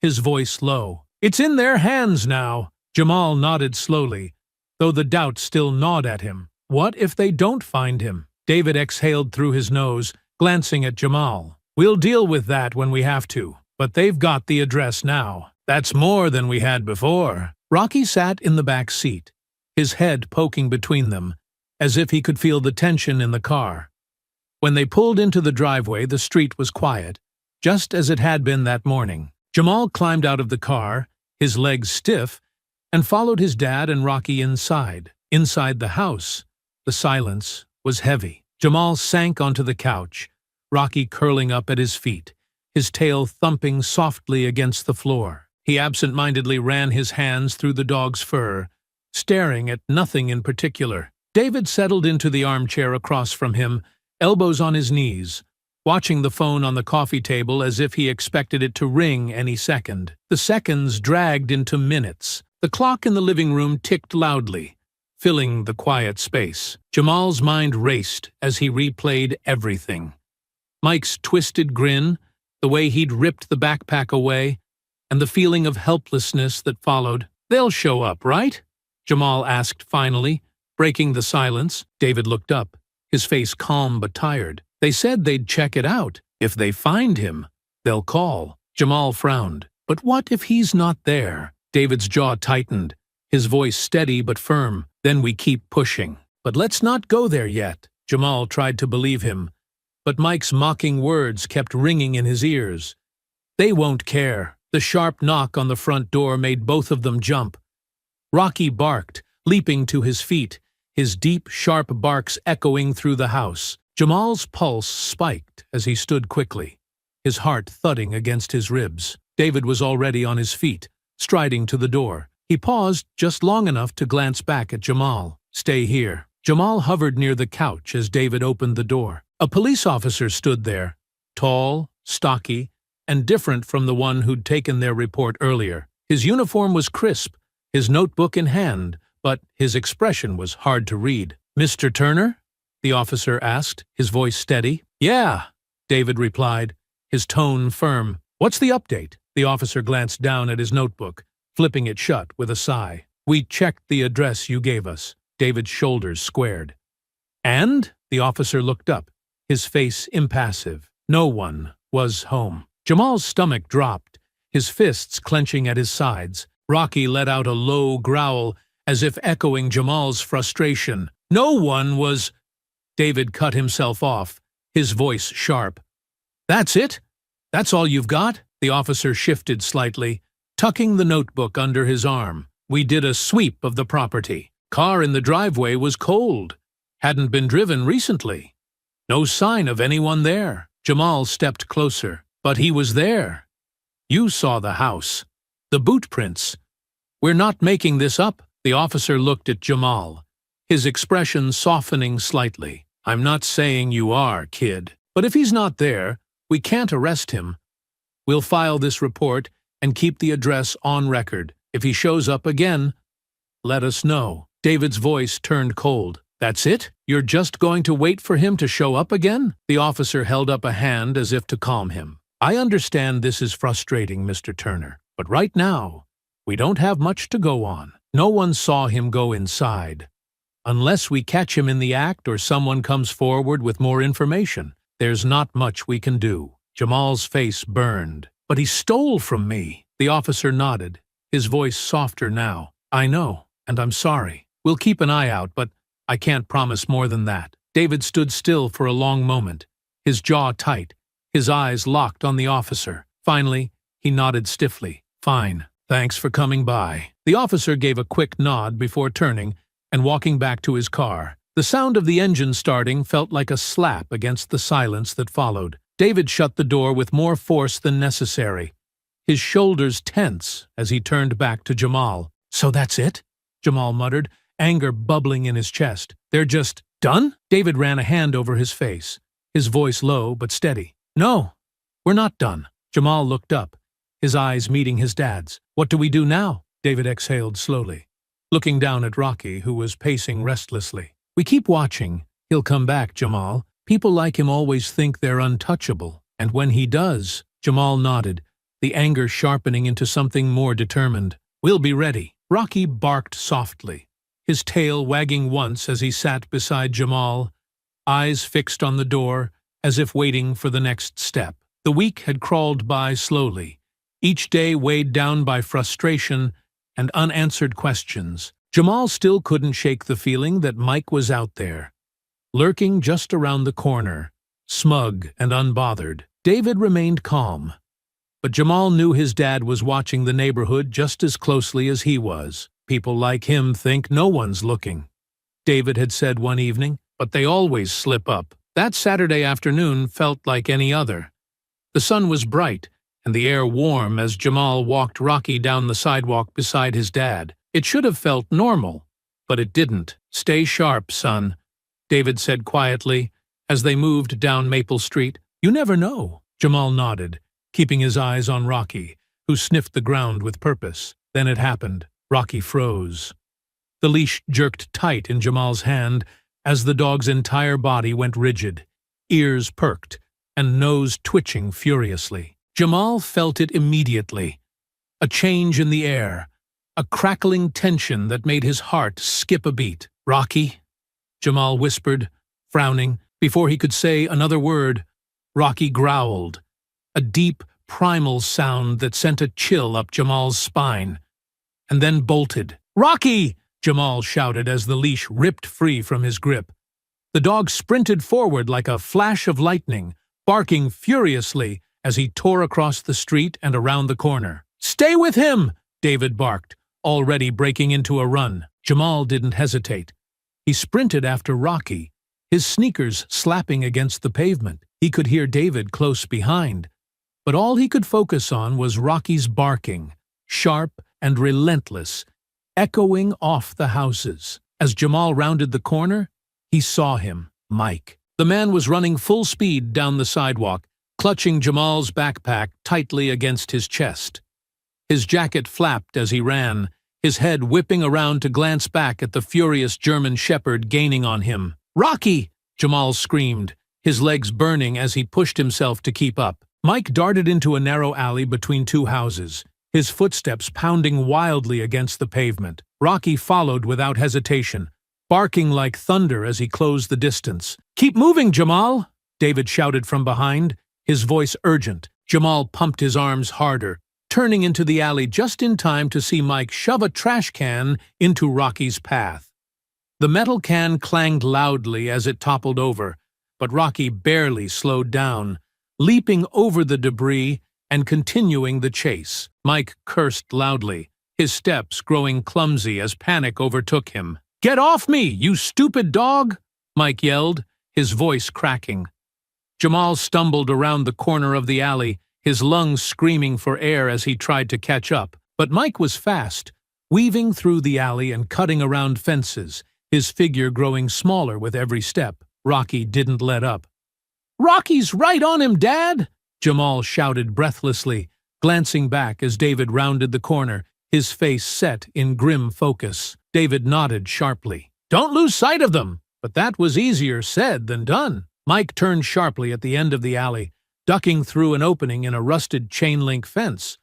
his voice low. "It's in their hands now." Jamal nodded slowly, though the doubt still gnawed at him. What if they don't find him? David exhaled through his nose, glancing at Jamal. "We'll deal with that when we have to, but they've got the address now. That's more than we had before." Rocky sat in the back seat, his head poking between them, as if he could feel the tension in the car. When they pulled into the driveway, the street was quiet, just as it had been that morning. Jamal climbed out of the car, his legs stiff, and followed his dad and Rocky inside. Inside the house, the silence was heavy. Jamal sank onto the couch, Rocky curling up at his feet, his tail thumping softly against the floor. He absent-mindedly ran his hands through the dog's fur, staring at nothing in particular. David settled into the armchair across from him, elbows on his knees, watching the phone on the coffee table as if he expected it to ring any second. The seconds dragged into minutes. The clock in the living room ticked loudly, filling the quiet space. Jamal's mind raced as he replayed everything. Mike's twisted grin, the way he'd ripped the backpack away, and the feeling of helplessness that followed. "They'll show up, right?" Jamal asked finally, breaking the silence. David looked up, his face calm but tired. "They said they'd check it out. If they find him, they'll call." Jamal frowned. "But what if he's not there?" David's jaw tightened, his voice steady but firm. "Then we keep pushing." "But let's not go there yet." Jamal tried to believe him, but Mike's mocking words kept ringing in his ears. "They won't care." The sharp knock on the front door made both of them jump. Rocky barked, leaping to his feet, his deep, sharp barks echoing through the house. Jamal's pulse spiked as he stood quickly, his heart thudding against his ribs. David was already on his feet, striding to the door. He paused just long enough to glance back at Jamal. "Stay here." Jamal hovered near the couch as David opened the door. A police officer stood there, tall, stocky, and different from the one who'd taken their report earlier. His uniform was crisp, his notebook in hand, but his expression was hard to read. "Mr. Turner?" the officer asked, his voice steady. "Yeah," David replied, his tone firm. "What's the update?" The officer glanced down at his notebook, flipping it shut with a sigh. "We checked the address you gave us." David's shoulders squared. "And?" The officer looked up, his face impassive. "No one was home." Jamal's stomach dropped, his fists clenching at his sides. Rocky let out a low growl, as if echoing Jamal's frustration. "No one was—" David cut himself off, his voice sharp. "That's it? That's all you've got?" The officer shifted slightly, tucking the notebook under his arm. "We did a sweep of the property. Car in the driveway was cold. Hadn't been driven recently. No sign of anyone there." Jamal stepped closer. "But he was there. You saw the house. The boot prints. We're not making this up." The officer looked at Jamal, his expression softening slightly. "I'm not saying you are, kid. But if he's not there, we can't arrest him. We'll file this report and keep the address on record. If he shows up again, let us know." David's voice turned cold. "That's it? You're just going to wait for him to show up again?" The officer held up a hand as if to calm him. "I understand this is frustrating, Mr. Turner, but right now, we don't have much to go on. No one saw him go inside. Unless we catch him in the act or someone comes forward with more information, there's not much we can do." Jamal's face burned. "But he stole from me." The officer nodded, his voice softer now. "I know, and I'm sorry. We'll keep an eye out, but I can't promise more than that." David stood still for a long moment, his jaw tight, his eyes locked on the officer. Finally, he nodded stiffly. "Fine. Thanks for coming by." The officer gave a quick nod before turning and walking back to his car. The sound of the engine starting felt like a slap against the silence that followed. David shut the door with more force than necessary, his shoulders tense as he turned back to Jamal. "So that's it?" Jamal muttered, anger bubbling in his chest. "They're just done?" David ran a hand over his face, his voice low but steady. "No, we're not done." Jamal looked up, his eyes meeting his dad's. "What do we do now?" David exhaled slowly, looking down at Rocky, who was pacing restlessly. "We keep watching. He'll come back, Jamal. People like him always think they're untouchable. And when he does—" Jamal nodded, the anger sharpening into something more determined. "We'll be ready." Rocky barked softly, his tail wagging once as he sat beside Jamal, eyes fixed on the door, as if waiting for the next step. The week had crawled by slowly, each day weighed down by frustration and unanswered questions. Jamal still couldn't shake the feeling that Mike was out there, lurking just around the corner, smug and unbothered. David remained calm, but Jamal knew his dad was watching the neighborhood just as closely as he was. People like him think no one's looking. David had said one evening, but they always slip up. That Saturday afternoon felt like any other. The sun was bright, and the air warm as Jamal walked Rocky down the sidewalk beside his dad. It should have felt normal, but it didn't. "Stay sharp, son," David said quietly as they moved down Maple Street. "You never know." Jamal nodded, keeping his eyes on Rocky, who sniffed the ground with purpose. Then it happened. Rocky froze. The leash jerked tight in Jamal's hand as the dog's entire body went rigid, ears perked, and nose twitching furiously. Jamal felt it immediately. A change in the air, a crackling tension that made his heart skip a beat. "Rocky?" Jamal whispered, frowning. Before he could say another word, Rocky growled, a deep, primal sound that sent a chill up Jamal's spine, and then bolted. "Rocky!" Jamal shouted as the leash ripped free from his grip. The dog sprinted forward like a flash of lightning, barking furiously as he tore across the street and around the corner. "Stay with him!" David barked, already breaking into a run. Jamal didn't hesitate. He sprinted after Rocky, his sneakers slapping against the pavement. He could hear David close behind, but all he could focus on was Rocky's barking, sharp and relentless, echoing off the houses. As Jamal rounded the corner, he saw him, Mike. The man was running full speed down the sidewalk, clutching Jamal's backpack tightly against his chest. His jacket flapped as he ran, his head whipping around to glance back at the furious German shepherd gaining on him. "Rocky!" Jamal screamed, his legs burning as he pushed himself to keep up. Mike darted into a narrow alley between two houses, his footsteps pounding wildly against the pavement. Rocky followed without hesitation, barking like thunder as he closed the distance. "Keep moving, Jamal!" David shouted from behind, his voice urgent. Jamal pumped his arms harder, turning into the alley just in time to see Mike shove a trash can into Rocky's path. The metal can clanged loudly as it toppled over, but Rocky barely slowed down, leaping over the debris and continuing the chase. Mike cursed loudly, his steps growing clumsy as panic overtook him. "Get off me, you stupid dog!" Mike yelled, his voice cracking. Jamal stumbled around the corner of the alley, his lungs screaming for air as he tried to catch up. But Mike was fast, weaving through the alley and cutting around fences, his figure growing smaller with every step. Rocky didn't let up. "Rocky's right on him, Dad!" Jamal shouted breathlessly, glancing back as David rounded the corner, his face set in grim focus. David nodded sharply. "Don't lose sight of them!" But that was easier said than done. Mike turned sharply at the end of the alley, ducking through an opening in a rusted chain-link fence.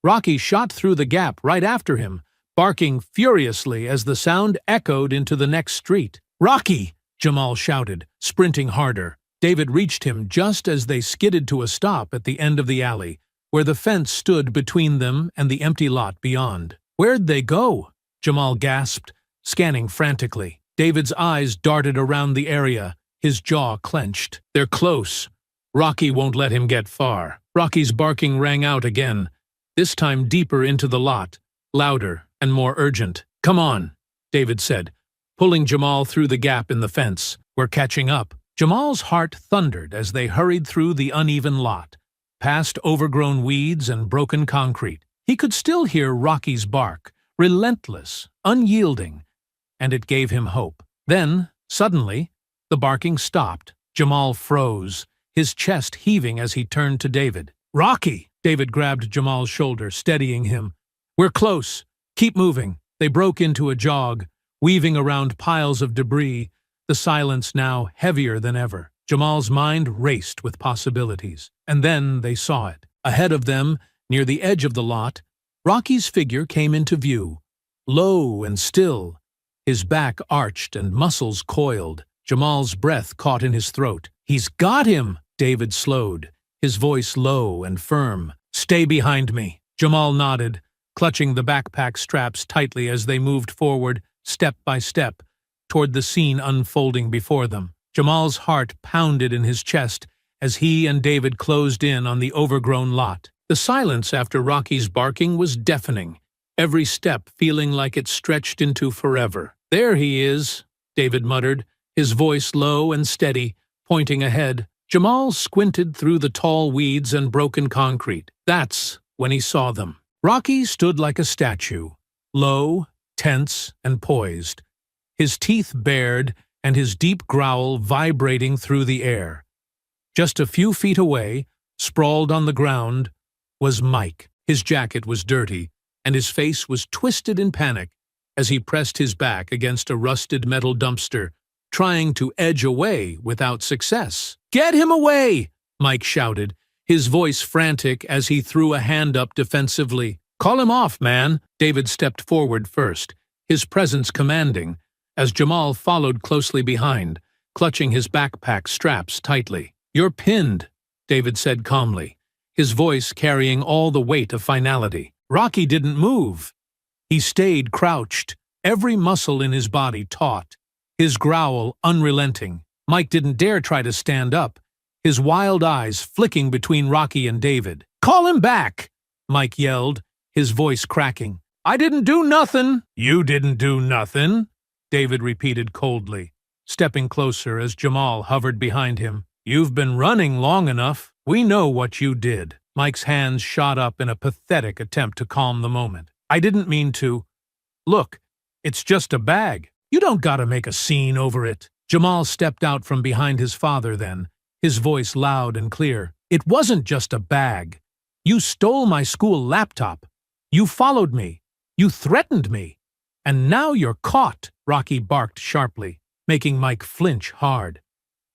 Rocky shot through the gap right after him, barking furiously as the sound echoed into the next street. "Rocky!" Jamal shouted, sprinting harder. David reached him just as they skidded to a stop at the end of the alley, where the fence stood between them and the empty lot beyond. "Where'd they go?" Jamal gasped, scanning frantically. David's eyes darted around the area, his jaw clenched. "They're close. Rocky won't let him get far." Rocky's barking rang out again, this time deeper into the lot, louder and more urgent. "Come on," David said, pulling Jamal through the gap in the fence. "We're catching up." Jamal's heart thundered as they hurried through the uneven lot, past overgrown weeds and broken concrete. He could still hear Rocky's bark, relentless, unyielding, and it gave him hope. Then, suddenly, the barking stopped. Jamal froze, his chest heaving as he turned to David. "Rocky!" David grabbed Jamal's shoulder, steadying him. "We're close. Keep moving." They broke into a jog, weaving around piles of debris, the silence now heavier than ever. Jamal's mind raced with possibilities. And then they saw it. Ahead of them, near the edge of the lot, Rocky's figure came into view, low and still, his back arched and muscles coiled. Jamal's breath caught in his throat. "He's got him!" David slowed, his voice low and firm. "Stay behind me." Jamal nodded, clutching the backpack straps tightly as they moved forward, step by step, toward the scene unfolding before them. Jamal's heart pounded in his chest as he and David closed in on the overgrown lot. The silence after Rocky's barking was deafening, every step feeling like it stretched into forever. "There he is," David muttered, his voice low and steady, pointing ahead. Jamal squinted through the tall weeds and broken concrete. That's when he saw them. Rocky stood like a statue, low, tense, and poised, his teeth bared and his deep growl vibrating through the air. Just a few feet away, sprawled on the ground, was Mike. His jacket was dirty, and his face was twisted in panic as he pressed his back against a rusted metal dumpster, trying to edge away without success. "Get him away!" Mike shouted, his voice frantic as he threw a hand up defensively. "Call him off, man!" David stepped forward first, his presence commanding, as Jamal followed closely behind, clutching his backpack straps tightly. "You're pinned," David said calmly, his voice carrying all the weight of finality. Rocky didn't move. He stayed crouched, every muscle in his body taut, his growl unrelenting. Mike didn't dare try to stand up, his wild eyes flicking between Rocky and David. "Call him back!" Mike yelled, his voice cracking. "I didn't do nothing!" "You didn't do nothing," David repeated coldly, stepping closer as Jamal hovered behind him. "You've been running long enough. We know what you did." Mike's hands shot up in a pathetic attempt to calm the moment. "I didn't mean to. Look, it's just a bag. You don't gotta make a scene over it." Jamal stepped out from behind his father then, his voice loud and clear. "It wasn't just a bag. You stole my school laptop. You followed me. You threatened me. And now you're caught," Rocky barked sharply, making Mike flinch hard.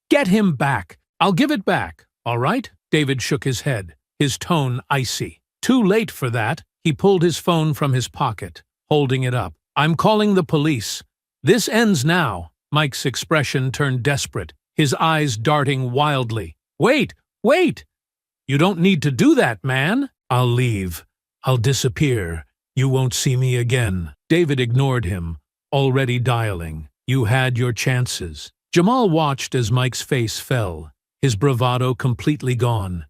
"Get him back. I'll give it back, all right?" David shook his head, his tone icy. Too late for that. He pulled his phone from his pocket, holding it up. "I'm calling the police. This ends now." Mike's expression turned desperate, his eyes darting wildly. "Wait! Wait! You don't need to do that, man!" "I'll leave. I'll disappear. You won't see me again." David ignored him, already dialing. "You had your chances." Jamal watched as Mike's face fell, his bravado completely gone.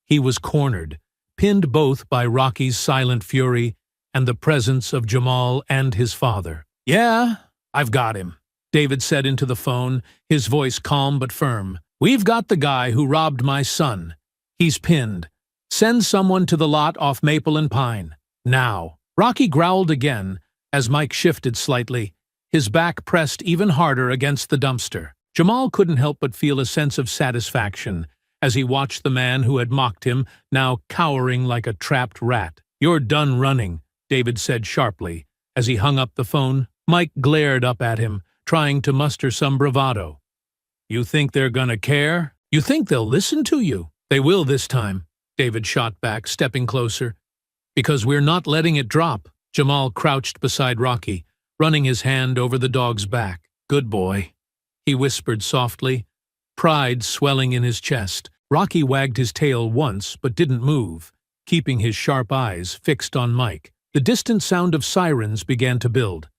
He was cornered, pinned both by Rocky's silent fury and the presence of Jamal and his father. "Yeah, I've got him," David said into the phone, his voice calm but firm. "We've got the guy who robbed my son. He's pinned. Send someone to the lot off Maple and Pine. Now." Rocky growled again as Mike shifted slightly, his back pressed even harder against the dumpster. Jamal couldn't help but feel a sense of satisfaction as he watched the man who had mocked him now cowering like a trapped rat. "You're done running," David said sharply as he hung up the phone. Mike glared up at him, trying to muster some bravado. "You think they're gonna care? You think they'll listen to you?" "They will this time," David shot back, stepping closer. "Because we're not letting it drop." Jamal crouched beside Rocky, running his hand over the dog's back. "Good boy," he whispered softly, pride swelling in his chest. Rocky wagged his tail once but didn't move, keeping his sharp eyes fixed on Mike. The distant sound of sirens began to build,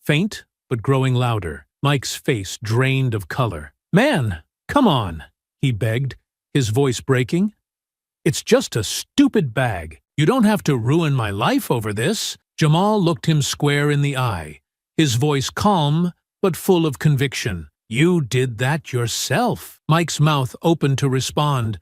faint but growing louder. Mike's face drained of color. "Man, come on," he begged, his voice breaking. "It's just a stupid bag. You don't have to ruin my life over this." Jamal looked him square in the eye, his voice calm but full of conviction. "You did that yourself." Mike's mouth opened to respond,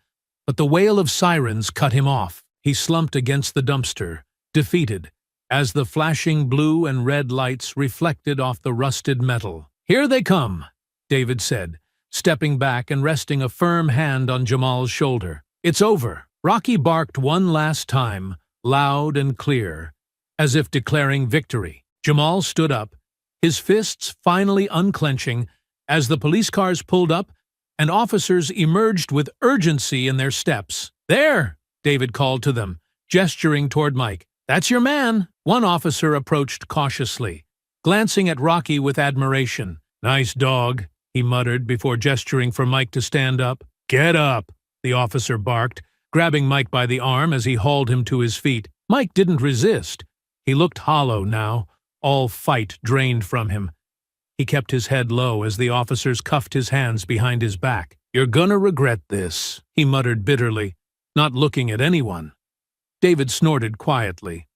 but the wail of sirens cut him off. He slumped against the dumpster, defeated, as the flashing blue and red lights reflected off the rusted metal. "Here they come," David said, stepping back and resting a firm hand on Jamal's shoulder. "It's over." Rocky barked one last time, loud and clear, as if declaring victory. Jamal stood up, his fists finally unclenching, as the police cars pulled up and officers emerged with urgency in their steps. "There!" David called to them, gesturing toward Mike. "That's your man." One officer approached cautiously, glancing at Rocky with admiration. "Nice dog," he muttered before gesturing for Mike to stand up. "Get up," the officer barked, grabbing Mike by the arm as he hauled him to his feet. Mike didn't resist. He looked hollow now, all fight drained from him. He kept his head low as the officers cuffed his hands behind his back. "You're gonna regret this," he muttered bitterly, not looking at anyone. David snorted quietly.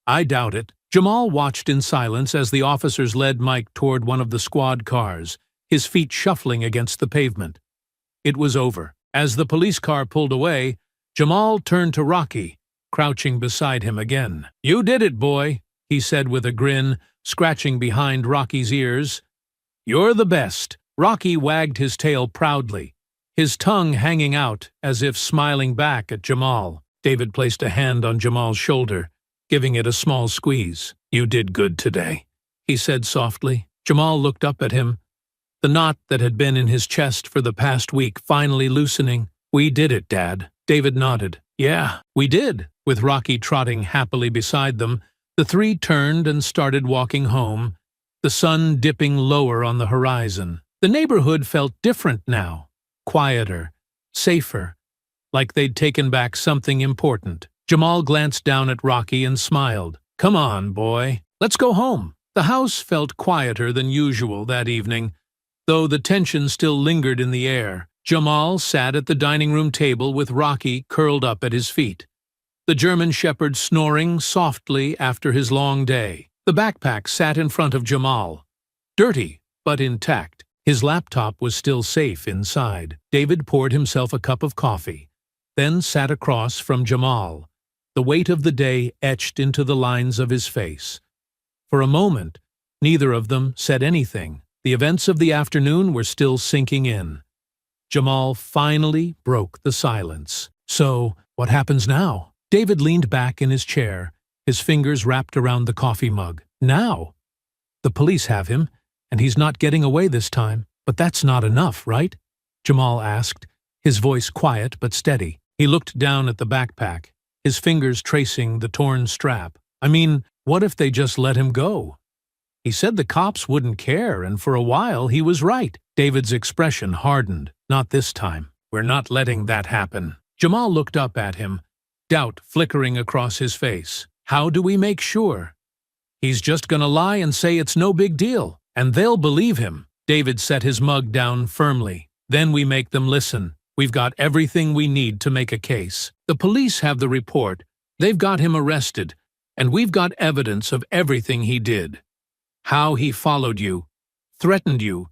"I doubt it." Jamal watched in silence as the officers led Mike toward one of the squad cars, his feet shuffling against the pavement. It was over. As the police car pulled away, Jamal turned to Rocky, crouching beside him again. "You did it, boy," he said with a grin, scratching behind Rocky's ears. "You're the best." Rocky wagged his tail proudly, his tongue hanging out as if smiling back at Jamal. David placed a hand on Jamal's shoulder, giving it a small squeeze. "You did good today," he said softly. Jamal looked up at him, the knot that had been in his chest for the past week finally loosening. "We did it, Dad." David nodded. "Yeah, we did." With Rocky trotting happily beside them, the three turned and started walking home, the sun dipping lower on the horizon. The neighborhood felt different now, quieter, safer, like they'd taken back something important. Jamal glanced down at Rocky and smiled. "Come on, boy. Let's go home." The house felt quieter than usual that evening, though the tension still lingered in the air. Jamal sat at the dining room table with Rocky curled up at his feet, the German shepherd snoring softly after his long day. The backpack sat in front of Jamal, dirty but intact. His laptop was still safe inside. David poured himself a cup of coffee, then sat across from Jamal, the weight of the day etched into the lines of his face. For a moment, neither of them said anything. The events of the afternoon were still sinking in. Jamal finally broke the silence. "So, what happens now?" David leaned back in his chair, his fingers wrapped around the coffee mug. "Now? The police have him, and he's not getting away this time. But that's not enough, right?" Jamal asked, his voice quiet but steady. He looked down at the backpack, his fingers tracing the torn strap. "I mean, what if they just let him go? He said the cops wouldn't care, and for a while he was right." David's expression hardened. "Not this time. We're not letting that happen." Jamal looked up at him, doubt flickering across his face. "How do we make sure? He's just gonna lie and say it's no big deal, and they'll believe him." David set his mug down firmly. "Then we make them listen. We've got everything we need to make a case. The police have the report. They've got him arrested, and we've got evidence of everything he did. How he followed you, threatened you,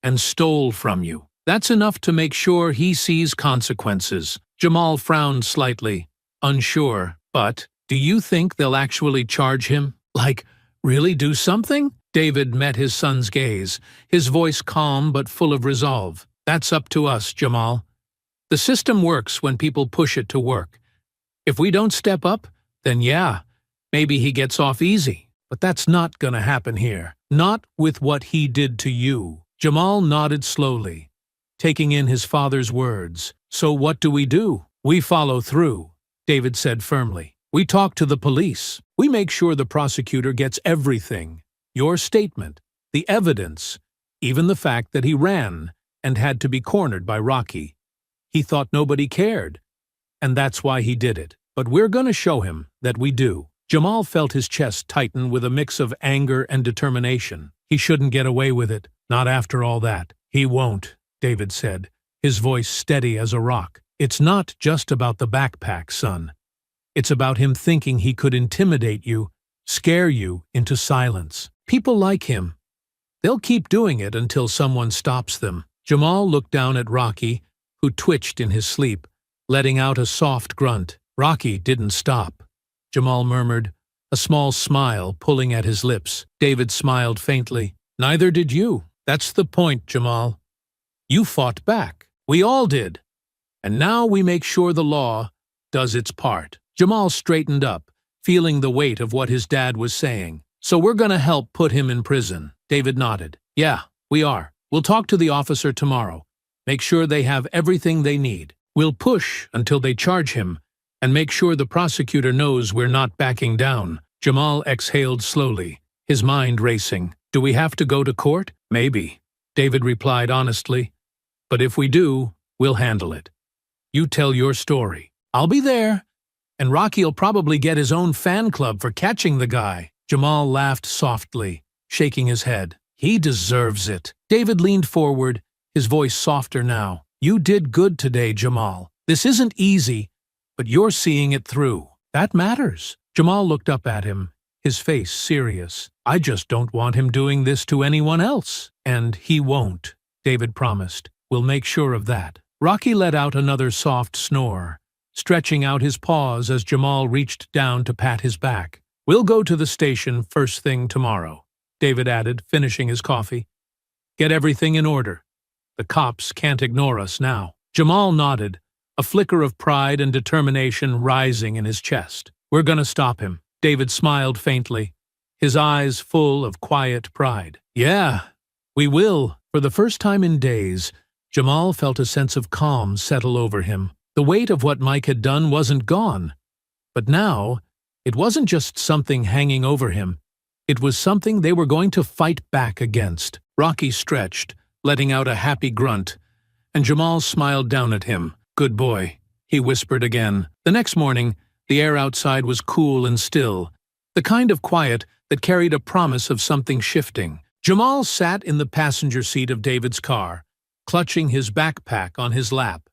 and stole from you. That's enough to make sure he sees consequences." Jamal frowned slightly, unsure. "But, do you think they'll actually charge him? Like, really do something?" David met his son's gaze, his voice calm but full of resolve. "That's up to us, Jamal. The system works when people push it to work. If we don't step up, then yeah, maybe he gets off easy. But that's not gonna happen here. Not with what he did to you." Jamal nodded slowly, taking in his father's words. "So what do? We follow through," David said firmly. "We talk to the police. We make sure the prosecutor gets everything. Your statement, the evidence, even the fact that he ran and had to be cornered by Rocky. He thought nobody cared, and that's why he did it. But we're gonna show him that we do." Jamal felt his chest tighten with a mix of anger and determination. He shouldn't get away with it, not after all that. "He won't," David said, his voice steady as a rock. "It's not just about the backpack, son. It's about him thinking he could intimidate you, scare you into silence. People like him. They'll keep doing it until someone stops them." Jamal looked down at Rocky, who twitched in his sleep, letting out a soft grunt. "Rocky didn't stop," Jamal murmured, a small smile pulling at his lips. David smiled faintly. "Neither did you. That's the point, Jamal. You fought back. We all did. And now we make sure the law does its part." Jamal straightened up, feeling the weight of what his dad was saying. "So we're gonna help put him in prison." David nodded. "Yeah, we are. We'll talk to the officer tomorrow. Make sure they have everything they need. We'll push until they charge him, and make sure the prosecutor knows we're not backing down." Jamal exhaled slowly, his mind racing. "Do we have to go to court?" "Maybe," David replied honestly. "But if we do, we'll handle it. You tell your story. I'll be there, and Rocky'll probably get his own fan club for catching the guy." Jamal laughed softly, shaking his head. "He deserves it." David leaned forward, his voice softer now. "You did good today, Jamal. This isn't easy, but you're seeing it through. That matters." Jamal looked up at him, his face serious. "I just don't want him doing this to anyone else." "And he won't," David promised. "We'll make sure of that." Rocky let out another soft snore, stretching out his paws as Jamal reached down to pat his back. "We'll go to the station first thing tomorrow," David added, finishing his coffee. "Get everything in order. The cops can't ignore us now." Jamal nodded, a flicker of pride and determination rising in his chest. "We're gonna stop him." David smiled faintly, his eyes full of quiet pride. "Yeah, we will." For the first time in days, Jamal felt a sense of calm settle over him. The weight of what Mike had done wasn't gone. But now, it wasn't just something hanging over him. It was something they were going to fight back against. Rocky stretched, letting out a happy grunt, and Jamal smiled down at him. "Good boy," he whispered again. The next morning, the air outside was cool and still, the kind of quiet that carried a promise of something shifting. Jamal sat in the passenger seat of David's car, clutching his backpack on his lap.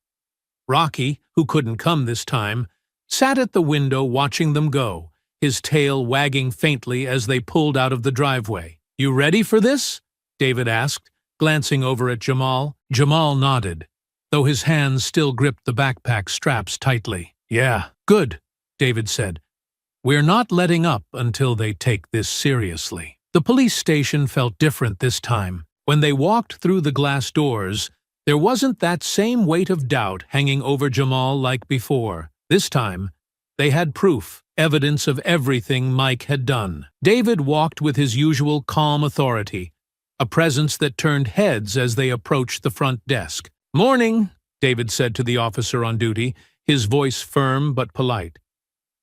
Rocky, who couldn't come this time, sat at the window watching them go, his tail wagging faintly as they pulled out of the driveway. "You ready for this?" David asked, glancing over at Jamal. Jamal nodded, though his hands still gripped the backpack straps tightly. "Yeah, good," David said. "We're not letting up until they take this seriously." The police station felt different this time. When they walked through the glass doors, there wasn't that same weight of doubt hanging over Jamal like before. This time, they had proof, evidence of everything Mike had done. David walked with his usual calm authority, a presence that turned heads as they approached the front desk. "Morning," David said to the officer on duty, his voice firm but polite.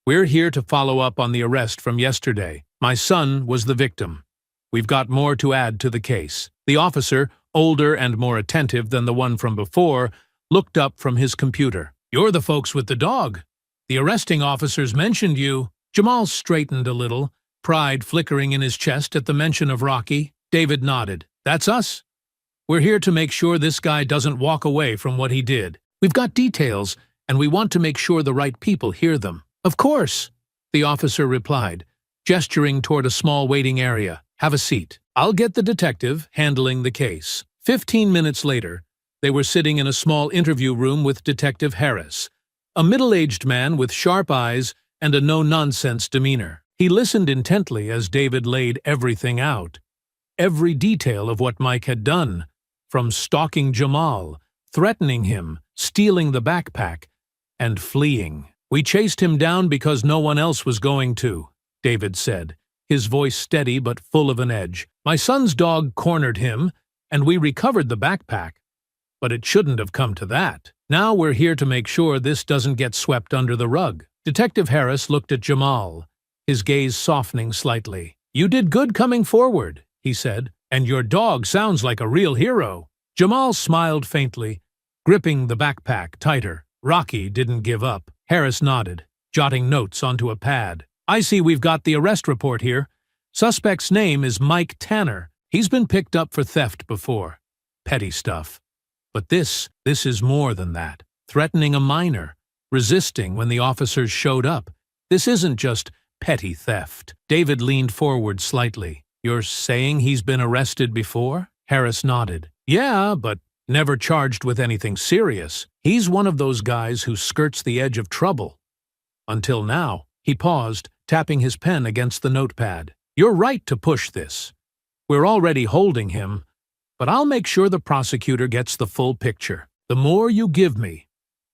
"We're here to follow up on the arrest from yesterday. My son was the victim. We've got more to add to the case." The officer, older and more attentive than the one from before, looked up from his computer. "You're the folks with the dog. The arresting officers mentioned you." Jamal straightened a little, pride flickering in his chest at the mention of Rocky. David nodded. "That's us. We're here to make sure this guy doesn't walk away from what he did. We've got details, and we want to make sure the right people hear them." "Of course," the officer replied, gesturing toward a small waiting area. "Have a seat. I'll get the detective handling the case." 15 minutes later, they were sitting in a small interview room with Detective Harris, a middle-aged man with sharp eyes and a no-nonsense demeanor. He listened intently as David laid everything out. Every detail of what Mike had done, from stalking Jamal, threatening him, stealing the backpack, and fleeing. "We chased him down because no one else was going to," David said, his voice steady but full of an edge. "My son's dog cornered him, and we recovered the backpack. But it shouldn't have come to that. Now we're here to make sure this doesn't get swept under the rug." Detective Harris looked at Jamal, his gaze softening slightly. "You did good coming forward," he said, "and your dog sounds like a real hero." Jamal smiled faintly, gripping the backpack tighter. Rocky didn't give up. Harris nodded, jotting notes onto a pad. "I see we've got the arrest report here. Suspect's name is Mike Tanner. He's been picked up for theft before. Petty stuff. But this is more than that. Threatening a minor, resisting when the officers showed up. This isn't just petty theft." David leaned forward slightly. "You're saying he's been arrested before?" Harris nodded. "Yeah, but never charged with anything serious. He's one of those guys who skirts the edge of trouble. Until now." He paused, tapping his pen against the notepad. "You're right to push this. We're already holding him, but I'll make sure the prosecutor gets the full picture. The more you give me,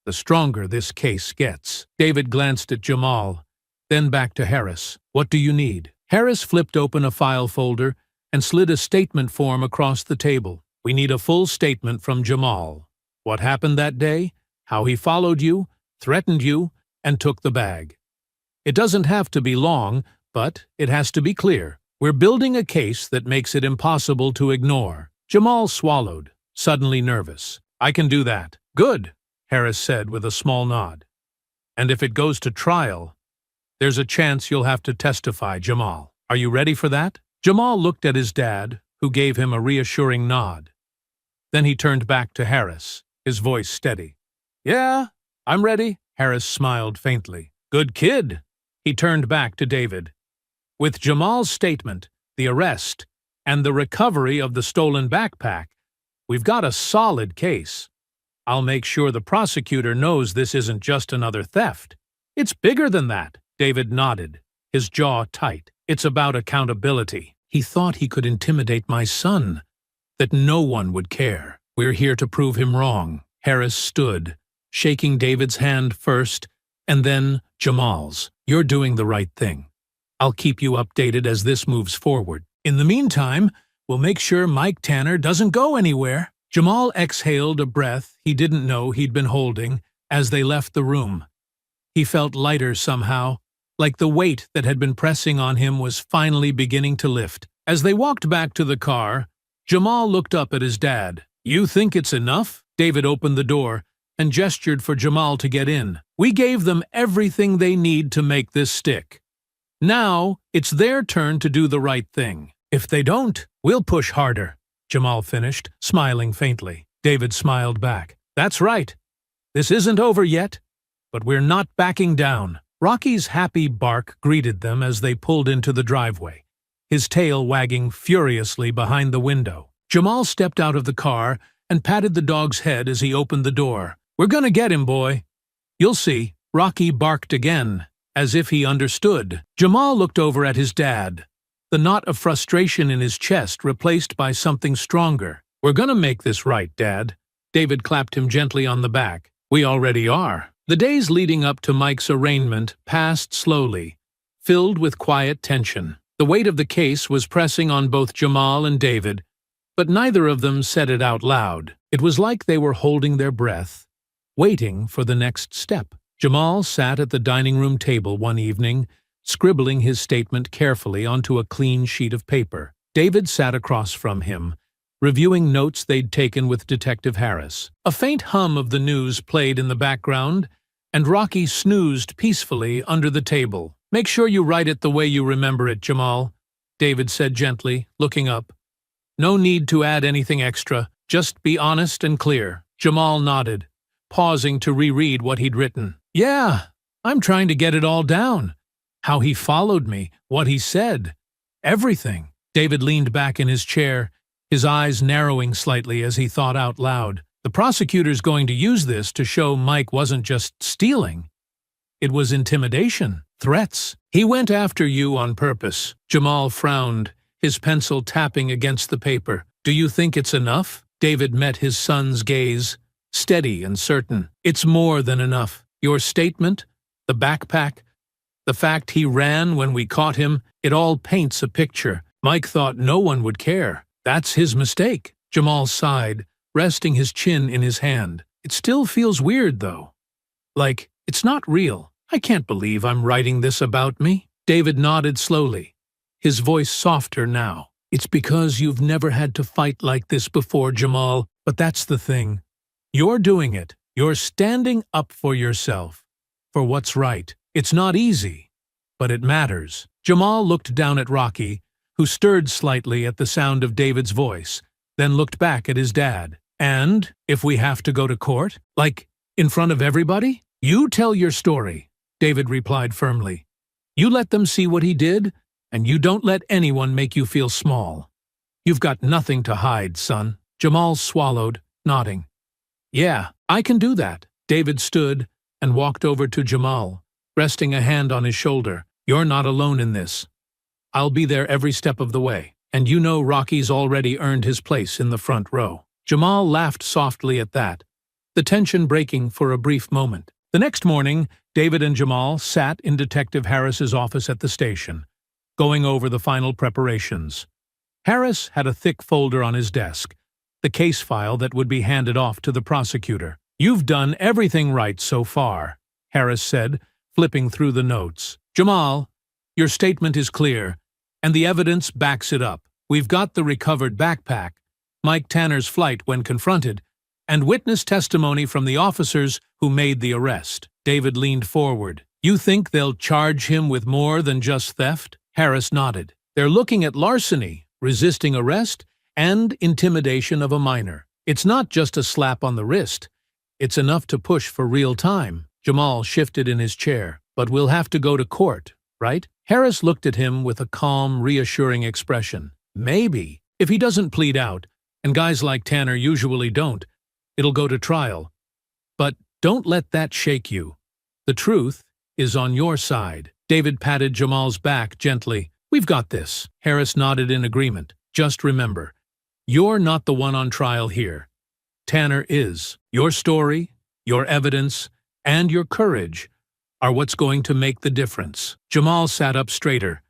the stronger this case gets." David glanced at Jamal, then back to Harris. "What do you need?" Harris flipped open a file folder and slid a statement form across the table. "We need a full statement from Jamal. What happened that day, how he followed you, threatened you, and took the bag. It doesn't have to be long, but it has to be clear. We're building a case that makes it impossible to ignore." Jamal swallowed, suddenly nervous. "I can do that." "Good," Harris said with a small nod. "And if it goes to trial, there's a chance you'll have to testify, Jamal. Are you ready for that?" Jamal looked at his dad, who gave him a reassuring nod. Then he turned back to Harris, his voice steady. "Yeah, I'm ready." Harris smiled faintly. "Good kid." He turned back to David. With Jamal's statement, the arrest, and the recovery of the stolen backpack, we've got a solid case. I'll make sure the prosecutor knows this isn't just another theft. It's bigger than that. David nodded, his jaw tight. It's about accountability. He thought he could intimidate my son, that no one would care. We're here to prove him wrong. Harris stood, shaking David's hand first, and then Jamal's. You're doing the right thing. I'll keep you updated as this moves forward. In the meantime, we'll make sure Mike Tanner doesn't go anywhere. Jamal exhaled a breath he didn't know he'd been holding as they left the room. He felt lighter somehow, like the weight that had been pressing on him was finally beginning to lift. As they walked back to the car, Jamal looked up at his dad. You think it's enough? David opened the door and gestured for Jamal to get in. We gave them everything they need to make this stick. Now, it's their turn to do the right thing. If they don't, we'll push harder, Jamal finished, smiling faintly. David smiled back. That's right. This isn't over yet, but we're not backing down. Rocky's happy bark greeted them as they pulled into the driveway, his tail wagging furiously behind the window. Jamal stepped out of the car and patted the dog's head as he opened the door. We're gonna get him, boy. You'll see. Rocky barked again, as if he understood. Jamal looked over at his dad, the knot of frustration in his chest replaced by something stronger. We're gonna make this right, Dad. David clapped him gently on the back. We already are. The days leading up to Mike's arraignment passed slowly, filled with quiet tension. The weight of the case was pressing on both Jamal and David, but neither of them said it out loud. It was like they were holding their breath, waiting for the next step. Jamal sat at the dining room table one evening, scribbling his statement carefully onto a clean sheet of paper. David sat across from him, reviewing notes they'd taken with Detective Harris. A faint hum of the news played in the background, and Rocky snoozed peacefully under the table. Make sure you write it the way you remember it, Jamal, David said gently, looking up. No need to add anything extra, just be honest and clear. Jamal nodded, pausing to reread what he'd written. Yeah, I'm trying to get it all down. How he followed me, what he said, everything. David leaned back in his chair, his eyes narrowing slightly as he thought out loud. The prosecutor's going to use this to show Mike wasn't just stealing. It was intimidation, threats. He went after you on purpose. Jamal frowned, his pencil tapping against the paper. Do you think it's enough? David met his son's gaze, steady and certain. It's more than enough. Your statement, the backpack, the fact he ran when we caught him, it all paints a picture. Mike thought no one would care. That's his mistake. Jamal sighed, resting his chin in his hand. It still feels weird, though. Like, it's not real. I can't believe I'm writing this about me. David nodded slowly, his voice softer now. It's because you've never had to fight like this before, Jamal. But that's the thing. You're doing it. You're standing up for yourself, for what's right. It's not easy, but it matters. Jamal looked down at Rocky, who stirred slightly at the sound of David's voice, then looked back at his dad. And if we have to go to court, like in front of everybody, you tell your story, David replied firmly. You let them see what he did, and you don't let anyone make you feel small. You've got nothing to hide, son. Jamal swallowed, nodding. Yeah, I can do that. David stood and walked over to Jamal, resting a hand on his shoulder. You're not alone in this. I'll be there every step of the way, and you know Rocky's already earned his place in the front row. Jamal laughed softly at that, the tension breaking for a brief moment. The next morning, David and Jamal sat in Detective Harris's office at the station, going over the final preparations. Harris had a thick folder on his desk, the case file that would be handed off to the prosecutor. You've done everything right so far, Harris said, flipping through the notes. Jamal, your statement is clear, and the evidence backs it up. We've got the recovered backpack, Mike Tanner's flight when confronted, and witness testimony from the officers who made the arrest. David leaned forward. You think they'll charge him with more than just theft? Harris nodded. They're looking at larceny, resisting arrest, and intimidation of a minor. It's not just a slap on the wrist. It's enough to push for real time. Jamal shifted in his chair. But we'll have to go to court, right? Harris looked at him with a calm, reassuring expression. Maybe. If he doesn't plead out, and guys like Tanner usually don't, it'll go to trial. But don't let that shake you. The truth is on your side. David patted Jamal's back gently. We've got this. Harris nodded in agreement. Just remember, you're not the one on trial here. Tanner is. Your story, your evidence, and your courage are what's going to make the difference. Jamal sat up straighter,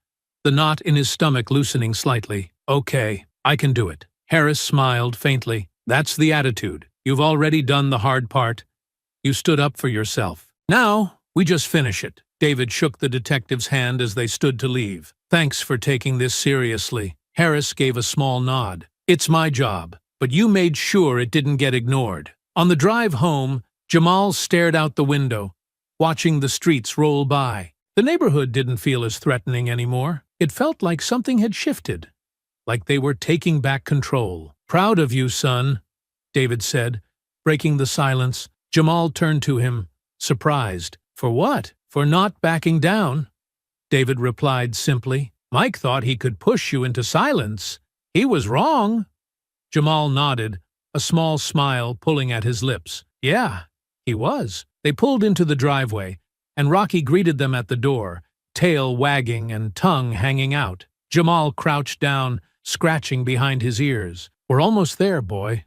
the knot in his stomach loosening slightly. Okay, I can do it. Harris smiled faintly. That's the attitude. You've already done the hard part. You stood up for yourself. Now, we just finish it. David shook the detective's hand as they stood to leave. Thanks for taking this seriously. Harris gave a small nod. It's my job, but you made sure it didn't get ignored. On the drive home, Jamal stared out the window, watching the streets roll by. The neighborhood didn't feel as threatening anymore. It felt like something had shifted, like they were taking back control. Proud of you, son, David said, breaking the silence. Jamal turned to him, surprised. For what? For not backing down, David replied simply. Mike thought he could push you into silence. He was wrong. Jamal nodded, a small smile pulling at his lips. Yeah, he was. They pulled into the driveway, and Rocky greeted them at the door, tail wagging and tongue hanging out. Jamal crouched down, scratching behind his ears. We're almost there, boy.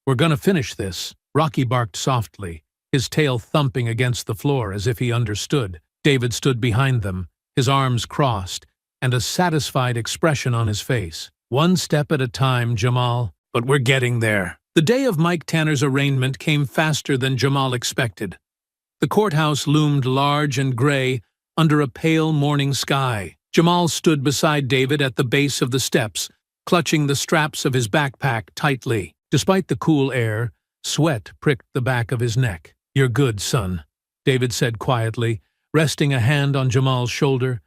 We're gonna finish this. Rocky barked softly, his tail thumping against the floor as if he understood. David stood behind them, his arms crossed, and a satisfied expression on his face. One step at a time, Jamal, but we're getting there. The day of Mike Tanner's arraignment came faster than Jamal expected. The courthouse loomed large and gray under a pale morning sky. Jamal stood beside David at the base of the steps, clutching the straps of his backpack tightly. Despite the cool air, sweat pricked the back of his neck. You're good, son, David said quietly, resting a hand on Jamal's shoulder.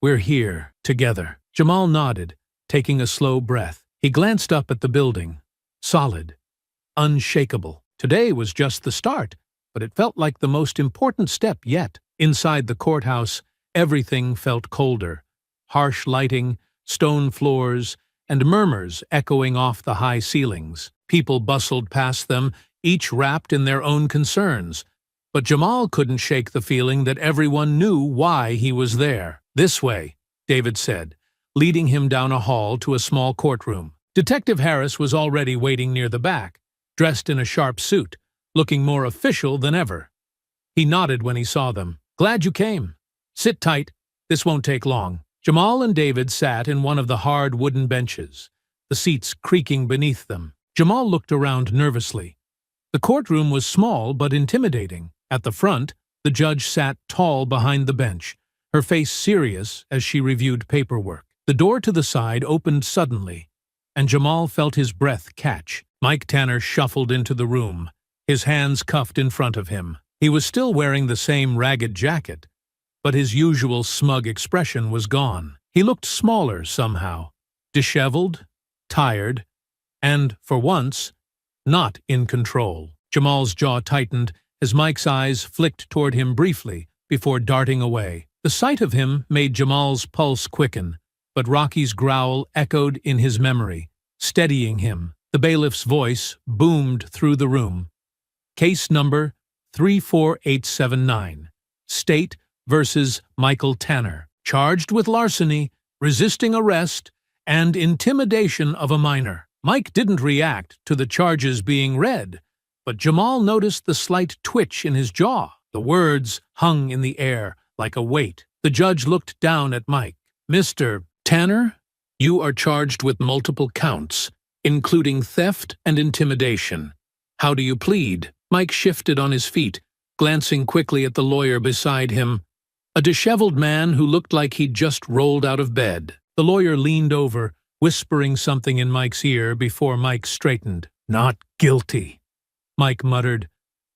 We're here, together. Jamal nodded, taking a slow breath. He glanced up at the building. Solid, unshakable. Today was just the start, but it felt like the most important step yet. Inside the courthouse, everything felt colder. Harsh lighting, stone floors, and murmurs echoing off the high ceilings. People bustled past them, each wrapped in their own concerns. But Jamal couldn't shake the feeling that everyone knew why he was there. This way, David said, leading him down a hall to a small courtroom. Detective Harris was already waiting near the back, dressed in a sharp suit, looking more official than ever. He nodded when he saw them. Glad you came. Sit tight. This won't take long. Jamal and David sat in one of the hard wooden benches, the seats creaking beneath them. Jamal looked around nervously. The courtroom was small but intimidating. At the front, the judge sat tall behind the bench, her face serious as she reviewed paperwork. The door to the side opened suddenly, and Jamal felt his breath catch. Mike Tanner shuffled into the room, his hands cuffed in front of him. He was still wearing the same ragged jacket, but his usual smug expression was gone. He looked smaller somehow, disheveled, tired, and, for once, not in control. Jamal's jaw tightened as Mike's eyes flicked toward him briefly before darting away. The sight of him made Jamal's pulse quicken, but Rocky's growl echoed in his memory, steadying him. The bailiff's voice boomed through the room. Case number 34879. State versus Michael Tanner. Charged with larceny, resisting arrest, and intimidation of a minor. Mike didn't react to the charges being read, but Jamal noticed the slight twitch in his jaw. The words hung in the air like a weight. The judge looked down at Mike. Mr. Tanner, you are charged with multiple counts, including theft and intimidation. How do you plead? Mike shifted on his feet, glancing quickly at the lawyer beside him, a disheveled man who looked like he'd just rolled out of bed. The lawyer leaned over, whispering something in Mike's ear before Mike straightened. Not guilty, Mike muttered,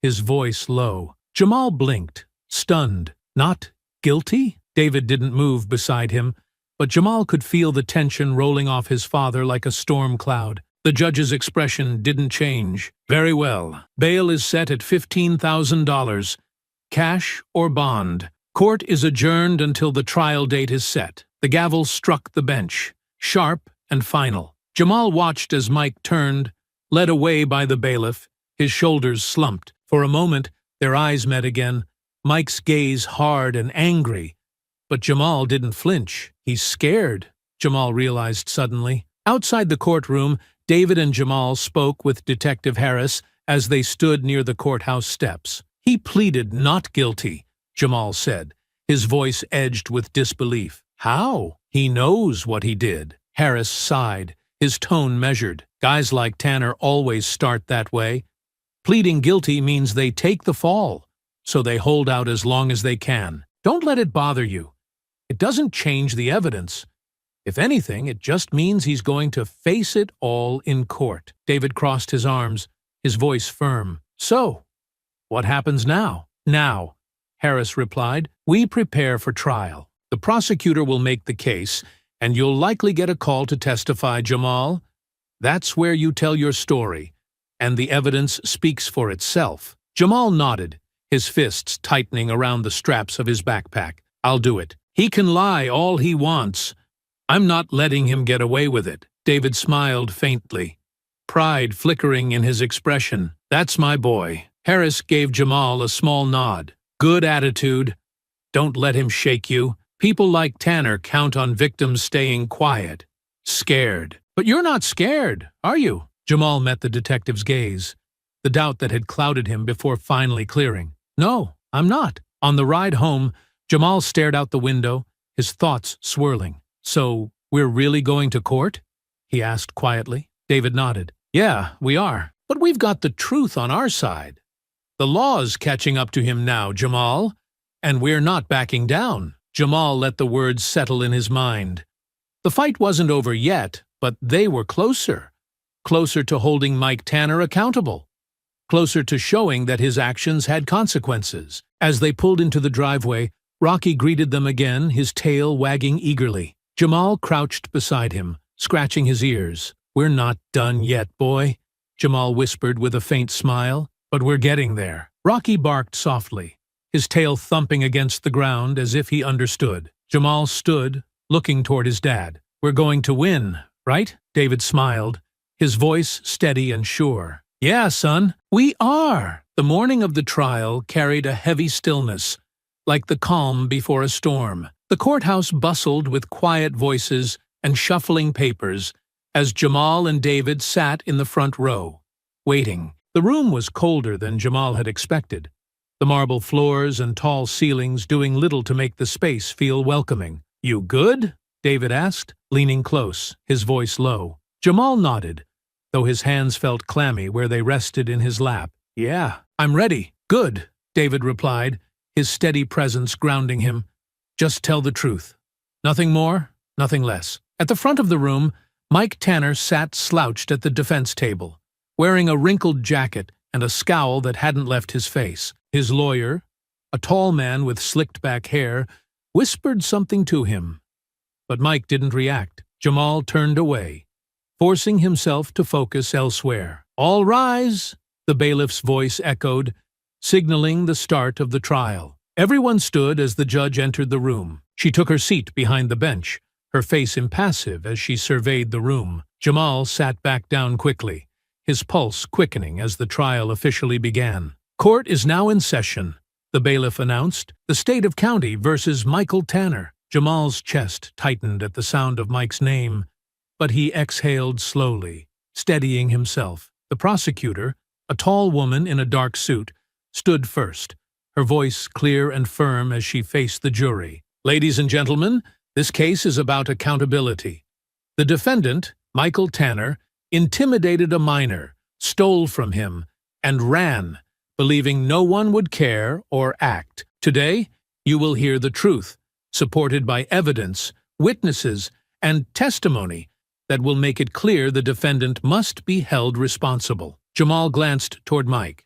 his voice low. Jamal blinked, stunned. Not guilty? David didn't move beside him, but Jamal could feel the tension rolling off his father like a storm cloud. The judge's expression didn't change. Very well. Bail is set at $15,000. Cash or bond? Court is adjourned until the trial date is set. The gavel struck the bench, sharp and final. Jamal watched as Mike turned, led away by the bailiff. His shoulders slumped. For a moment, their eyes met again, Mike's gaze hard and angry. But Jamal didn't flinch. He's scared, Jamal realized suddenly. Outside the courtroom, David and Jamal spoke with Detective Harris as they stood near the courthouse steps. He pleaded not guilty, Jamal said, his voice edged with disbelief. How? He knows what he did. Harris sighed, his tone measured. Guys like Tanner always start that way. Pleading guilty means they take the fall, so they hold out as long as they can. Don't let it bother you. It doesn't change the evidence. If anything, it just means he's going to face it all in court. David crossed his arms, his voice firm. So, what happens now? Now, Harris replied, we prepare for trial. The prosecutor will make the case, and you'll likely get a call to testify, Jamal. That's where you tell your story, and the evidence speaks for itself. Jamal nodded, his fists tightening around the straps of his backpack. I'll do it. He can lie all he wants. I'm not letting him get away with it. David smiled faintly, pride flickering in his expression. That's my boy. Harris gave Jamal a small nod. Good attitude. Don't let him shake you. People like Tanner count on victims staying quiet, scared. But you're not scared, are you? Jamal met the detective's gaze, the doubt that had clouded him before finally clearing. No, I'm not. On the ride home, Jamal stared out the window, his thoughts swirling. So, we're really going to court? He asked quietly. David nodded. Yeah, we are. But we've got the truth on our side. The law's catching up to him now, Jamal, and we're not backing down. Jamal let the words settle in his mind. The fight wasn't over yet, but they were closer. Closer to holding Mike Tanner accountable. Closer to showing that his actions had consequences. As they pulled into the driveway, Rocky greeted them again, his tail wagging eagerly. Jamal crouched beside him, scratching his ears. We're not done yet, boy, Jamal whispered with a faint smile. But we're getting there. Rocky barked softly, his tail thumping against the ground as if he understood. Jamal stood, looking toward his dad. We're going to win, right? David smiled, his voice steady and sure. Yeah, son, we are. The morning of the trial carried a heavy stillness, like the calm before a storm. The courthouse bustled with quiet voices and shuffling papers as Jamal and David sat in the front row, waiting. The room was colder than Jamal had expected, the marble floors and tall ceilings doing little to make the space feel welcoming. You good? David asked, leaning close, his voice low. Jamal nodded, though his hands felt clammy where they rested in his lap. Yeah, I'm ready. Good, David replied, his steady presence grounding him. Just tell the truth. Nothing more, nothing less. At the front of the room, Mike Tanner sat slouched at the defense table, wearing a wrinkled jacket and a scowl that hadn't left his face. His lawyer, a tall man with slicked-back hair, whispered something to him. But Mike didn't react. Jamal turned away, forcing himself to focus elsewhere. All rise, the bailiff's voice echoed, signaling the start of the trial. Everyone stood as the judge entered the room. She took her seat behind the bench, her face impassive as she surveyed the room. Jamal sat back down quickly, his pulse quickening as the trial officially began. Court is now in session, the bailiff announced. The state of County versus Michael Tanner. Jamal's chest tightened at the sound of Mike's name, but he exhaled slowly, steadying himself. The prosecutor, a tall woman in a dark suit, stood first, her voice clear and firm as she faced the jury. Ladies and gentlemen, this case is about accountability. The defendant, Michael Tanner, intimidated a minor, stole from him, and ran, believing no one would care or act. Today, you will hear the truth, supported by evidence, witnesses, and testimony that will make it clear the defendant must be held responsible. Jamal glanced toward Mike.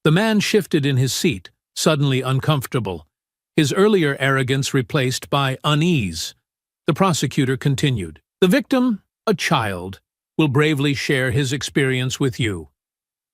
The man shifted in his seat, suddenly uncomfortable, his earlier arrogance replaced by unease. The prosecutor continued. The victim, a child, will bravely share his experience with you.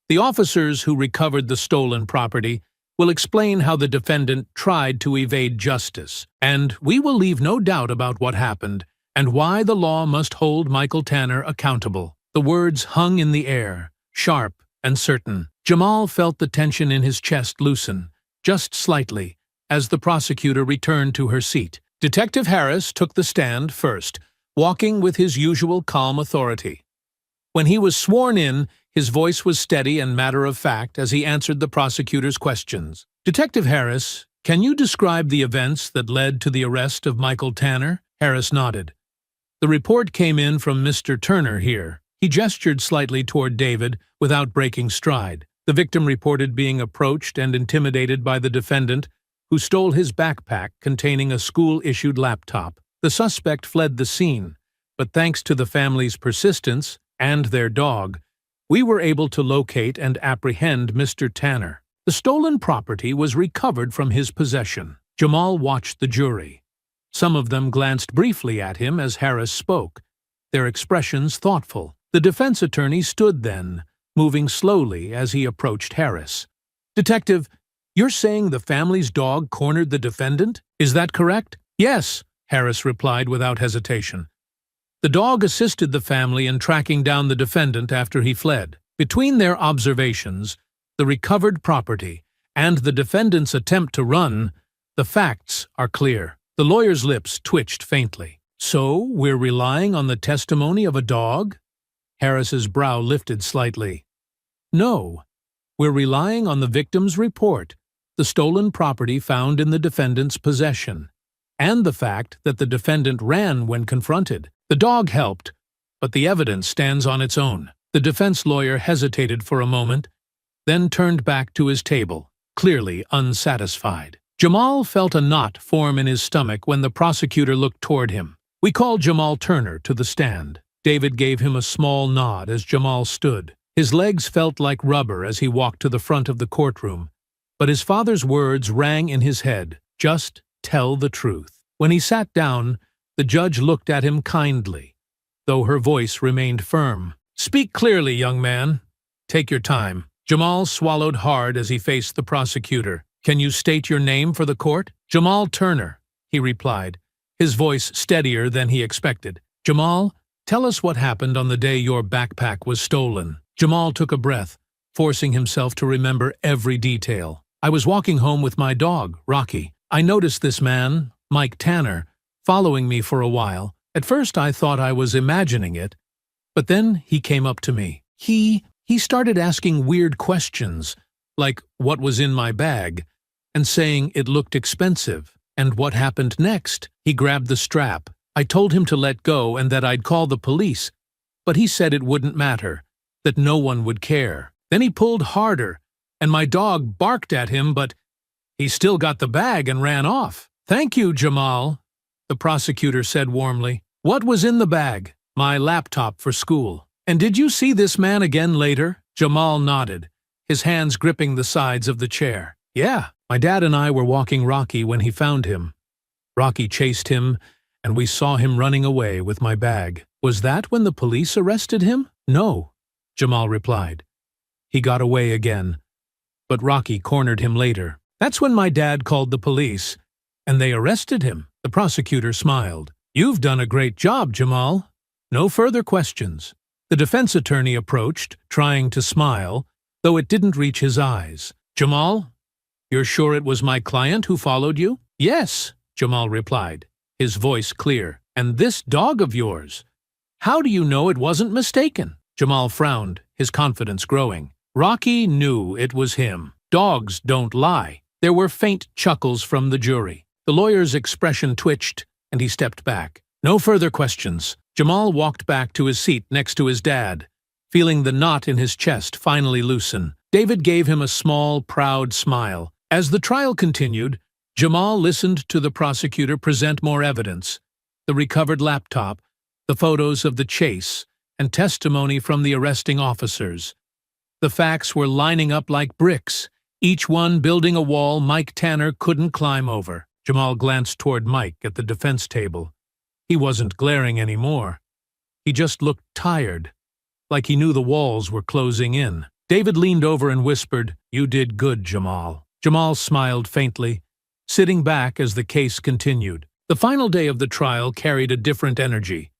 The officers who recovered the stolen property will explain how the defendant tried to evade justice, and we will leave no doubt about what happened and why the law must hold Michael Tanner accountable. The words hung in the air, sharp and certain. Jamal felt the tension in his chest loosen, just slightly, as the prosecutor returned to her seat. Detective Harris took the stand first, walking with his usual calm authority. When he was sworn in, his voice was steady and matter-of-fact as he answered the prosecutor's questions. Detective Harris, can you describe the events that led to the arrest of Michael Tanner? Harris nodded. The report came in from Mr. Turner here. He gestured slightly toward David without breaking stride. The victim reported being approached and intimidated by the defendant, who stole his backpack containing a school-issued laptop. The suspect fled the scene, but thanks to the family's persistence and their dog, we were able to locate and apprehend Mr. Tanner. The stolen property was recovered from his possession. Jamal watched the jury. Some of them glanced briefly at him as Harris spoke, their expressions thoughtful. The defense attorney stood then, moving slowly as he approached Harris. Detective, you're saying the family's dog cornered the defendant? Is that correct? Yes, Harris replied without hesitation. The dog assisted the family in tracking down the defendant after he fled. Between their observations, the recovered property, and the defendant's attempt to run, the facts are clear. The lawyer's lips twitched faintly. So, we're relying on the testimony of a dog? Harris's brow lifted slightly. No, we're relying on the victim's report, the stolen property found in the defendant's possession, and the fact that the defendant ran when confronted. The dog helped, but the evidence stands on its own. The defense lawyer hesitated for a moment, then turned back to his table, clearly unsatisfied. Jamal felt a knot form in his stomach when the prosecutor looked toward him. We called Jamal Turner to the stand. David gave him a small nod as Jamal stood. His legs felt like rubber as he walked to the front of the courtroom, but his father's words rang in his head, just tell the truth. When he sat down, the judge looked at him kindly, though her voice remained firm. Speak clearly, young man. Take your time. Jamal swallowed hard as he faced the prosecutor. Can you state your name for the court? Jamal Turner, he replied, his voice steadier than he expected. Jamal, tell us what happened on the day your backpack was stolen. Jamal took a breath, forcing himself to remember every detail. I was walking home with my dog, Rocky. I noticed this man, Mike Tanner, following me for a while. At first I thought I was imagining it, but then he came up to me. He started asking weird questions, like what was in my bag, and saying it looked expensive. And what happened next? He grabbed the strap. I told him to let go and that I'd call the police, but he said it wouldn't matter, that no one would care. Then he pulled harder, and my dog barked at him, but he still got the bag and ran off. Thank you, Jamal, the prosecutor said warmly. What was in the bag? My laptop for school. And did you see this man again later? Jamal nodded, his hands gripping the sides of the chair. Yeah, my dad and I were walking Rocky when he found him. Rocky chased him, and we saw him running away with my bag. Was that when the police arrested him? No, Jamal replied. He got away again, but Rocky cornered him later. That's when my dad called the police, and they arrested him. The prosecutor smiled. You've done a great job, Jamal. No further questions. The defense attorney approached, trying to smile, though it didn't reach his eyes. Jamal, you're sure it was my client who followed you? Yes, Jamal replied, his voice clear. And this dog of yours? How do you know it wasn't mistaken? Jamal frowned, his confidence growing. Rocky knew it was him. Dogs don't lie. There were faint chuckles from the jury. The lawyer's expression twitched, and he stepped back. No further questions. Jamal walked back to his seat next to his dad, feeling the knot in his chest finally loosen. David gave him a small, proud smile. As the trial continued, Jamal listened to the prosecutor present more evidence: the recovered laptop, the photos of the chase, and testimony from the arresting officers. The facts were lining up like bricks, each one building a wall Mike Tanner couldn't climb over. Jamal glanced toward Mike at the defense table. He wasn't glaring anymore. He just looked tired, like he knew the walls were closing in. David leaned over and whispered, "You did good, Jamal." Jamal smiled faintly, sitting back as the case continued. The final day of the trial carried a different energy.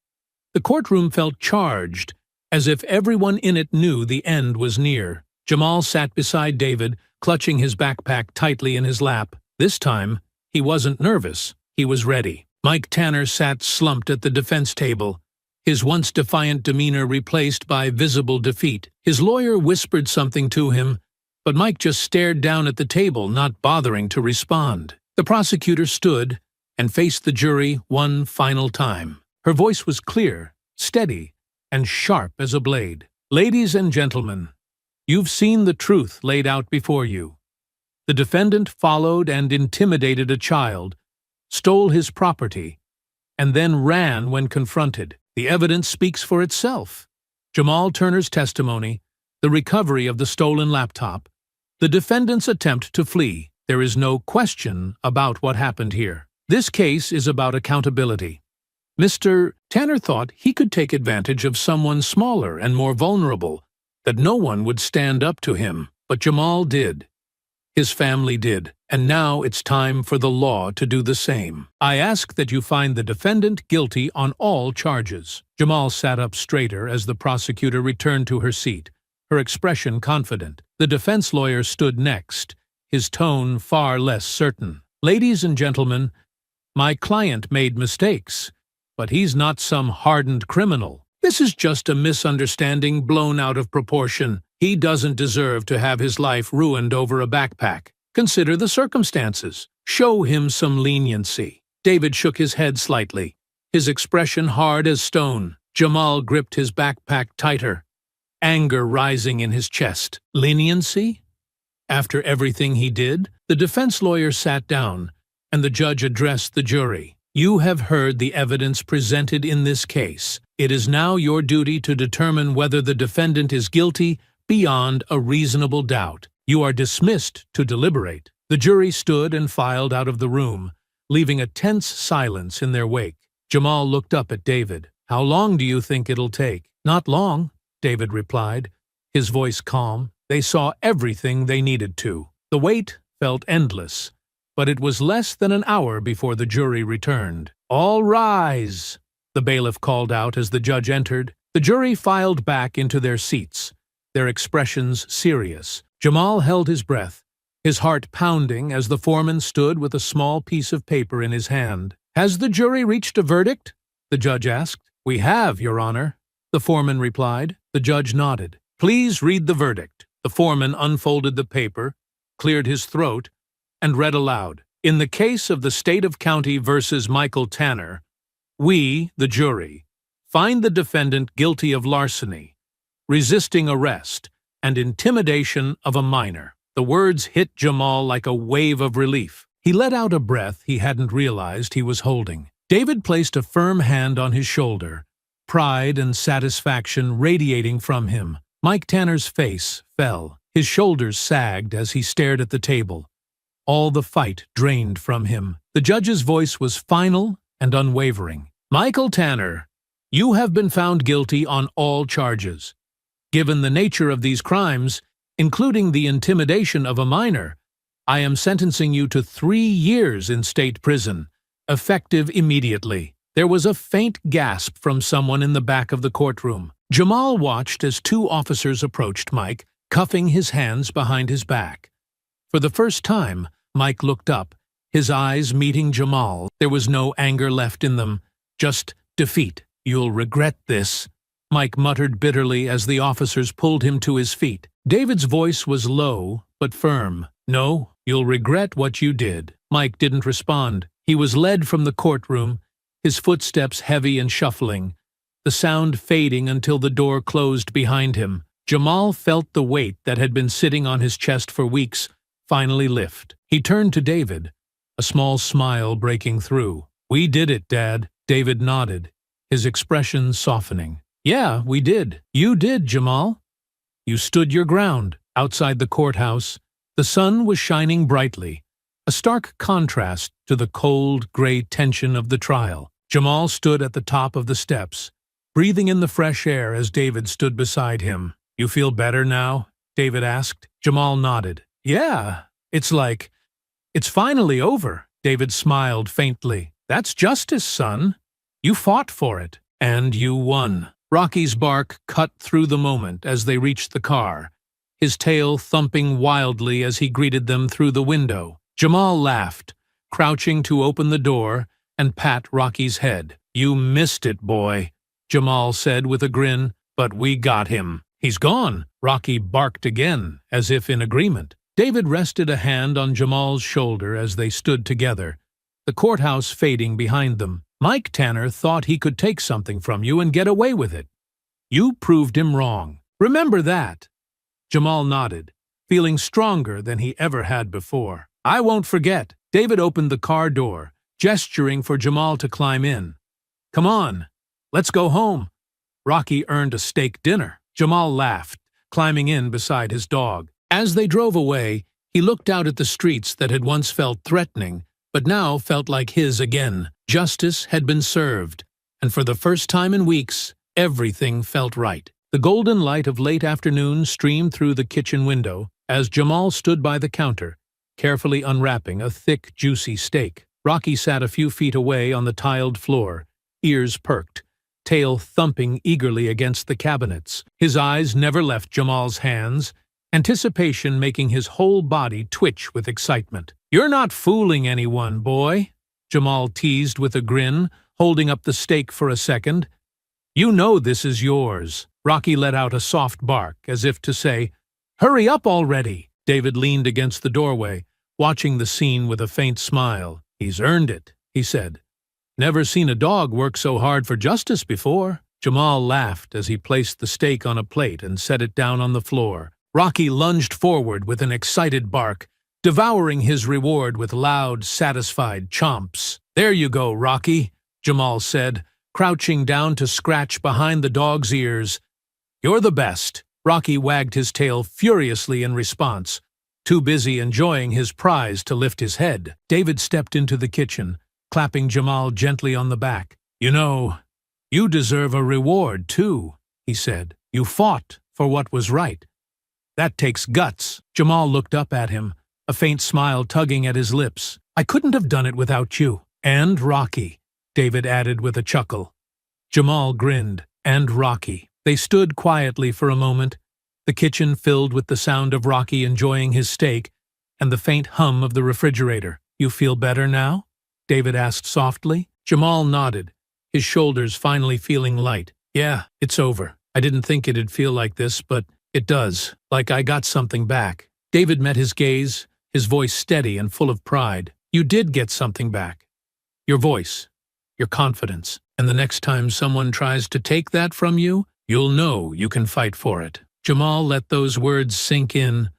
The courtroom felt charged, as if everyone in it knew the end was near. Jamal sat beside David, clutching his backpack tightly in his lap. This time, he wasn't nervous. He was ready. Mike Tanner sat slumped at the defense table, his once defiant demeanor replaced by visible defeat. His lawyer whispered something to him, but Mike just stared down at the table, not bothering to respond. The prosecutor stood and faced the jury one final time. Her voice was clear, steady, and sharp as a blade. "Ladies and gentlemen, you've seen the truth laid out before you. The defendant followed and intimidated a child, stole his property, and then ran when confronted. The evidence speaks for itself. Jamal Turner's testimony, the recovery of the stolen laptop, the defendant's attempt to flee. There is no question about what happened here. This case is about accountability. Mr. Tanner thought he could take advantage of someone smaller and more vulnerable, that no one would stand up to him. But Jamal did. His family did. And now it's time for the law to do the same. I ask that you find the defendant guilty on all charges." Jamal sat up straighter as the prosecutor returned to her seat, her expression confident. The defense lawyer stood next, his tone far less certain. "Ladies and gentlemen, my client made mistakes, but he's not some hardened criminal. This is just a misunderstanding blown out of proportion. He doesn't deserve to have his life ruined over a backpack. Consider the circumstances. Show him some leniency." David shook his head slightly, his expression hard as stone. Jamal gripped his backpack tighter, anger rising in his chest. Leniency? After everything he did? The defense lawyer sat down, and the judge addressed the jury. "You have heard the evidence presented in this case. It is now your duty to determine whether the defendant is guilty beyond a reasonable doubt. You are dismissed to deliberate." The jury stood and filed out of the room, leaving a tense silence in their wake. Jamal looked up at David. "How long do you think it'll take?" "Not long," David replied, his voice calm. They saw everything they needed to. The wait felt endless, but it was less than an hour before the jury returned. "All rise," the bailiff called out as the judge entered. The jury filed back into their seats, their expressions serious. Jamal held his breath, his heart pounding as the foreman stood with a small piece of paper in his hand. "Has the jury reached a verdict?" the judge asked. "We have, Your Honor," the foreman replied. The judge nodded. "Please read the verdict." The foreman unfolded the paper, cleared his throat, and read aloud. "In the case of the State of County versus Michael Tanner, we, the jury, find the defendant guilty of larceny, resisting arrest, and intimidation of a minor." The words hit Jamal like a wave of relief. He let out a breath he hadn't realized he was holding. David placed a firm hand on his shoulder, pride and satisfaction radiating from him. Mike Tanner's face fell. His shoulders sagged as he stared at the table. All the fight drained from him. The judge's voice was final and unwavering. "Michael Tanner, you have been found guilty on all charges. Given the nature of these crimes, including the intimidation of a minor, I am sentencing you to 3 years in state prison, effective immediately." There was a faint gasp from someone in the back of the courtroom. Jamal watched as 2 officers approached Mike, cuffing his hands behind his back. For the first time, Mike looked up, his eyes meeting Jamal. There was no anger left in them, just defeat. "You'll regret this," Mike muttered bitterly as the officers pulled him to his feet. David's voice was low but firm. "No, you'll regret what you did." Mike didn't respond. He was led from the courtroom, his footsteps heavy and shuffling, the sound fading until the door closed behind him. Jamal felt the weight that had been sitting on his chest for weeks finally lift. He turned to David, a small smile breaking through. "We did it, Dad." David nodded, his expression softening. "Yeah, we did. You did, Jamal. You stood your ground." Outside the courthouse, the sun was shining brightly, a stark contrast to the cold, gray tension of the trial. Jamal stood at the top of the steps, breathing in the fresh air as David stood beside him. "You feel better now?" David asked. Jamal nodded. "Yeah, It's finally over. David smiled faintly. That's justice, son. You fought for it, and you won. Rocky's bark cut through the moment as they reached the car, his tail thumping wildly as he greeted them through the window. Jamal laughed, crouching to open the door and pat Rocky's head. You missed it, boy, Jamal said with a grin, but we got him. He's gone. Rocky barked again, as if in agreement. David rested a hand on Jamal's shoulder as they stood together, the courthouse fading behind them. Mike Tanner thought he could take something from you and get away with it. You proved him wrong. Remember that. Jamal nodded, feeling stronger than he ever had before. I won't forget. David opened the car door, gesturing for Jamal to climb in. Come on, let's go home. Rocky earned a steak dinner. Jamal laughed, climbing in beside his dog. As they drove away, he looked out at the streets that had once felt threatening, but now felt like his again. Justice had been served, and for the first time in weeks, everything felt right. The golden light of late afternoon streamed through the kitchen window as Jamal stood by the counter, carefully unwrapping a thick, juicy steak. Rocky sat a few feet away on the tiled floor, ears perked, tail thumping eagerly against the cabinets. His eyes never left Jamal's hands, anticipation making his whole body twitch with excitement. You're not fooling anyone, boy, Jamal teased with a grin, holding up the steak for a second. You know this is yours. Rocky let out a soft bark, as if to say, hurry up already. David leaned against the doorway, watching the scene with a faint smile. He's earned it, he said. Never seen a dog work so hard for justice before. Jamal laughed as he placed the steak on a plate and set it down on the floor. Rocky lunged forward with an excited bark, devouring his reward with loud, satisfied chomps. There you go, Rocky, Jamal said, crouching down to scratch behind the dog's ears. You're the best. Rocky wagged his tail furiously in response, too busy enjoying his prize to lift his head. David stepped into the kitchen, clapping Jamal gently on the back. You know, you deserve a reward, too, he said. You fought for what was right. That takes guts. Jamal looked up at him, a faint smile tugging at his lips. I couldn't have done it without you. And Rocky, David added with a chuckle. Jamal grinned. And Rocky. They stood quietly for a moment, the kitchen filled with the sound of Rocky enjoying his steak and the faint hum of the refrigerator. You feel better now? David asked softly. Jamal nodded, his shoulders finally feeling light. Yeah, it's over. I didn't think it'd feel like this, but it does, like I got something back. David met his gaze, his voice steady and full of pride. You did get something back. Your voice, your confidence, and the next time someone tries to take that from you, you'll know you can fight for it. Jamal let those words sink in,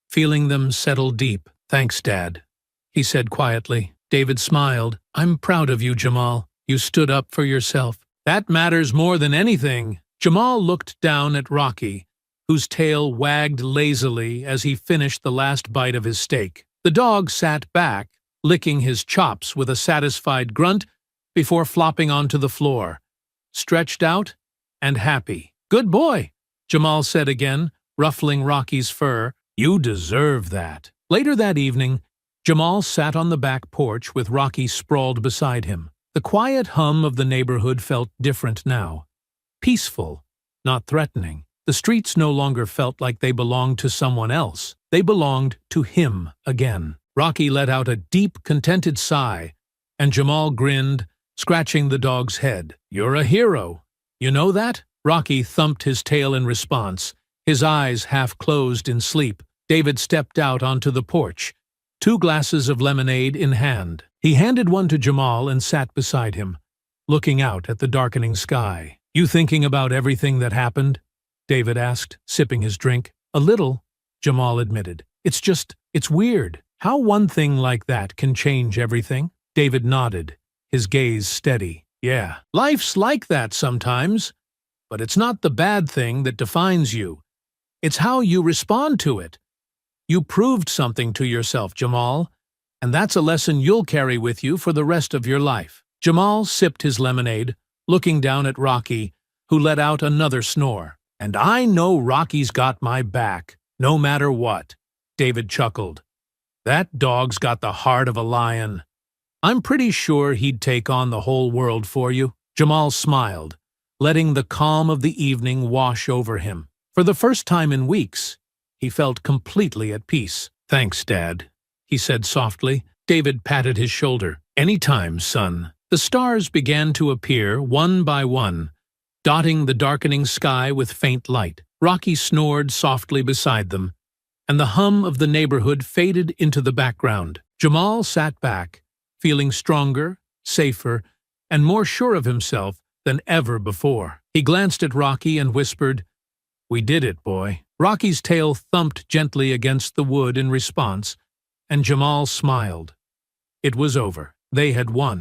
feeling them settle deep. Thanks, Dad, he said quietly. David smiled. I'm proud of you, Jamal. You stood up for yourself. That matters more than anything. Jamal looked down at Rocky, whose tail wagged lazily as he finished the last bite of his steak. The dog sat back, licking his chops with a satisfied grunt before flopping onto the floor, stretched out and happy. Good boy, Jamal said again, ruffling Rocky's fur. You deserve that. Later that evening, Jamal sat on the back porch with Rocky sprawled beside him. The quiet hum of the neighborhood felt different now. Peaceful, not threatening. The streets no longer felt like they belonged to someone else. They belonged to him again. Rocky let out a deep, contented sigh, and Jamal grinned, scratching the dog's head. You're a hero. You know that? Rocky thumped his tail in response, his eyes half closed in sleep. David stepped out onto the porch, 2 glasses of lemonade in hand. He handed one to Jamal and sat beside him, looking out at the darkening sky. You thinking about everything that happened? David asked, sipping his drink. A little, Jamal admitted. It's weird how one thing like that can change everything. David nodded, his gaze steady. Yeah, life's like that sometimes, but it's not the bad thing that defines you. It's how you respond to it. You proved something to yourself, Jamal, and that's a lesson you'll carry with you for the rest of your life. Jamal sipped his lemonade, looking down at Rocky, who let out another snore. And I know Rocky's got my back, no matter what, David chuckled. That dog's got the heart of a lion. I'm pretty sure he'd take on the whole world for you." Jamal smiled, letting the calm of the evening wash over him. For the first time in weeks, he felt completely at peace. "Thanks, Dad," he said softly. David patted his shoulder. "Anytime, son." The stars began to appear, one by one, dotting the darkening sky with faint light. Rocky snored softly beside them, and the hum of the neighborhood faded into the background. Jamal sat back, feeling stronger, safer, and more sure of himself than ever before. He glanced at Rocky and whispered, "We did it, boy." Rocky's tail thumped gently against the wood in response, and Jamal smiled. It was over. They had won.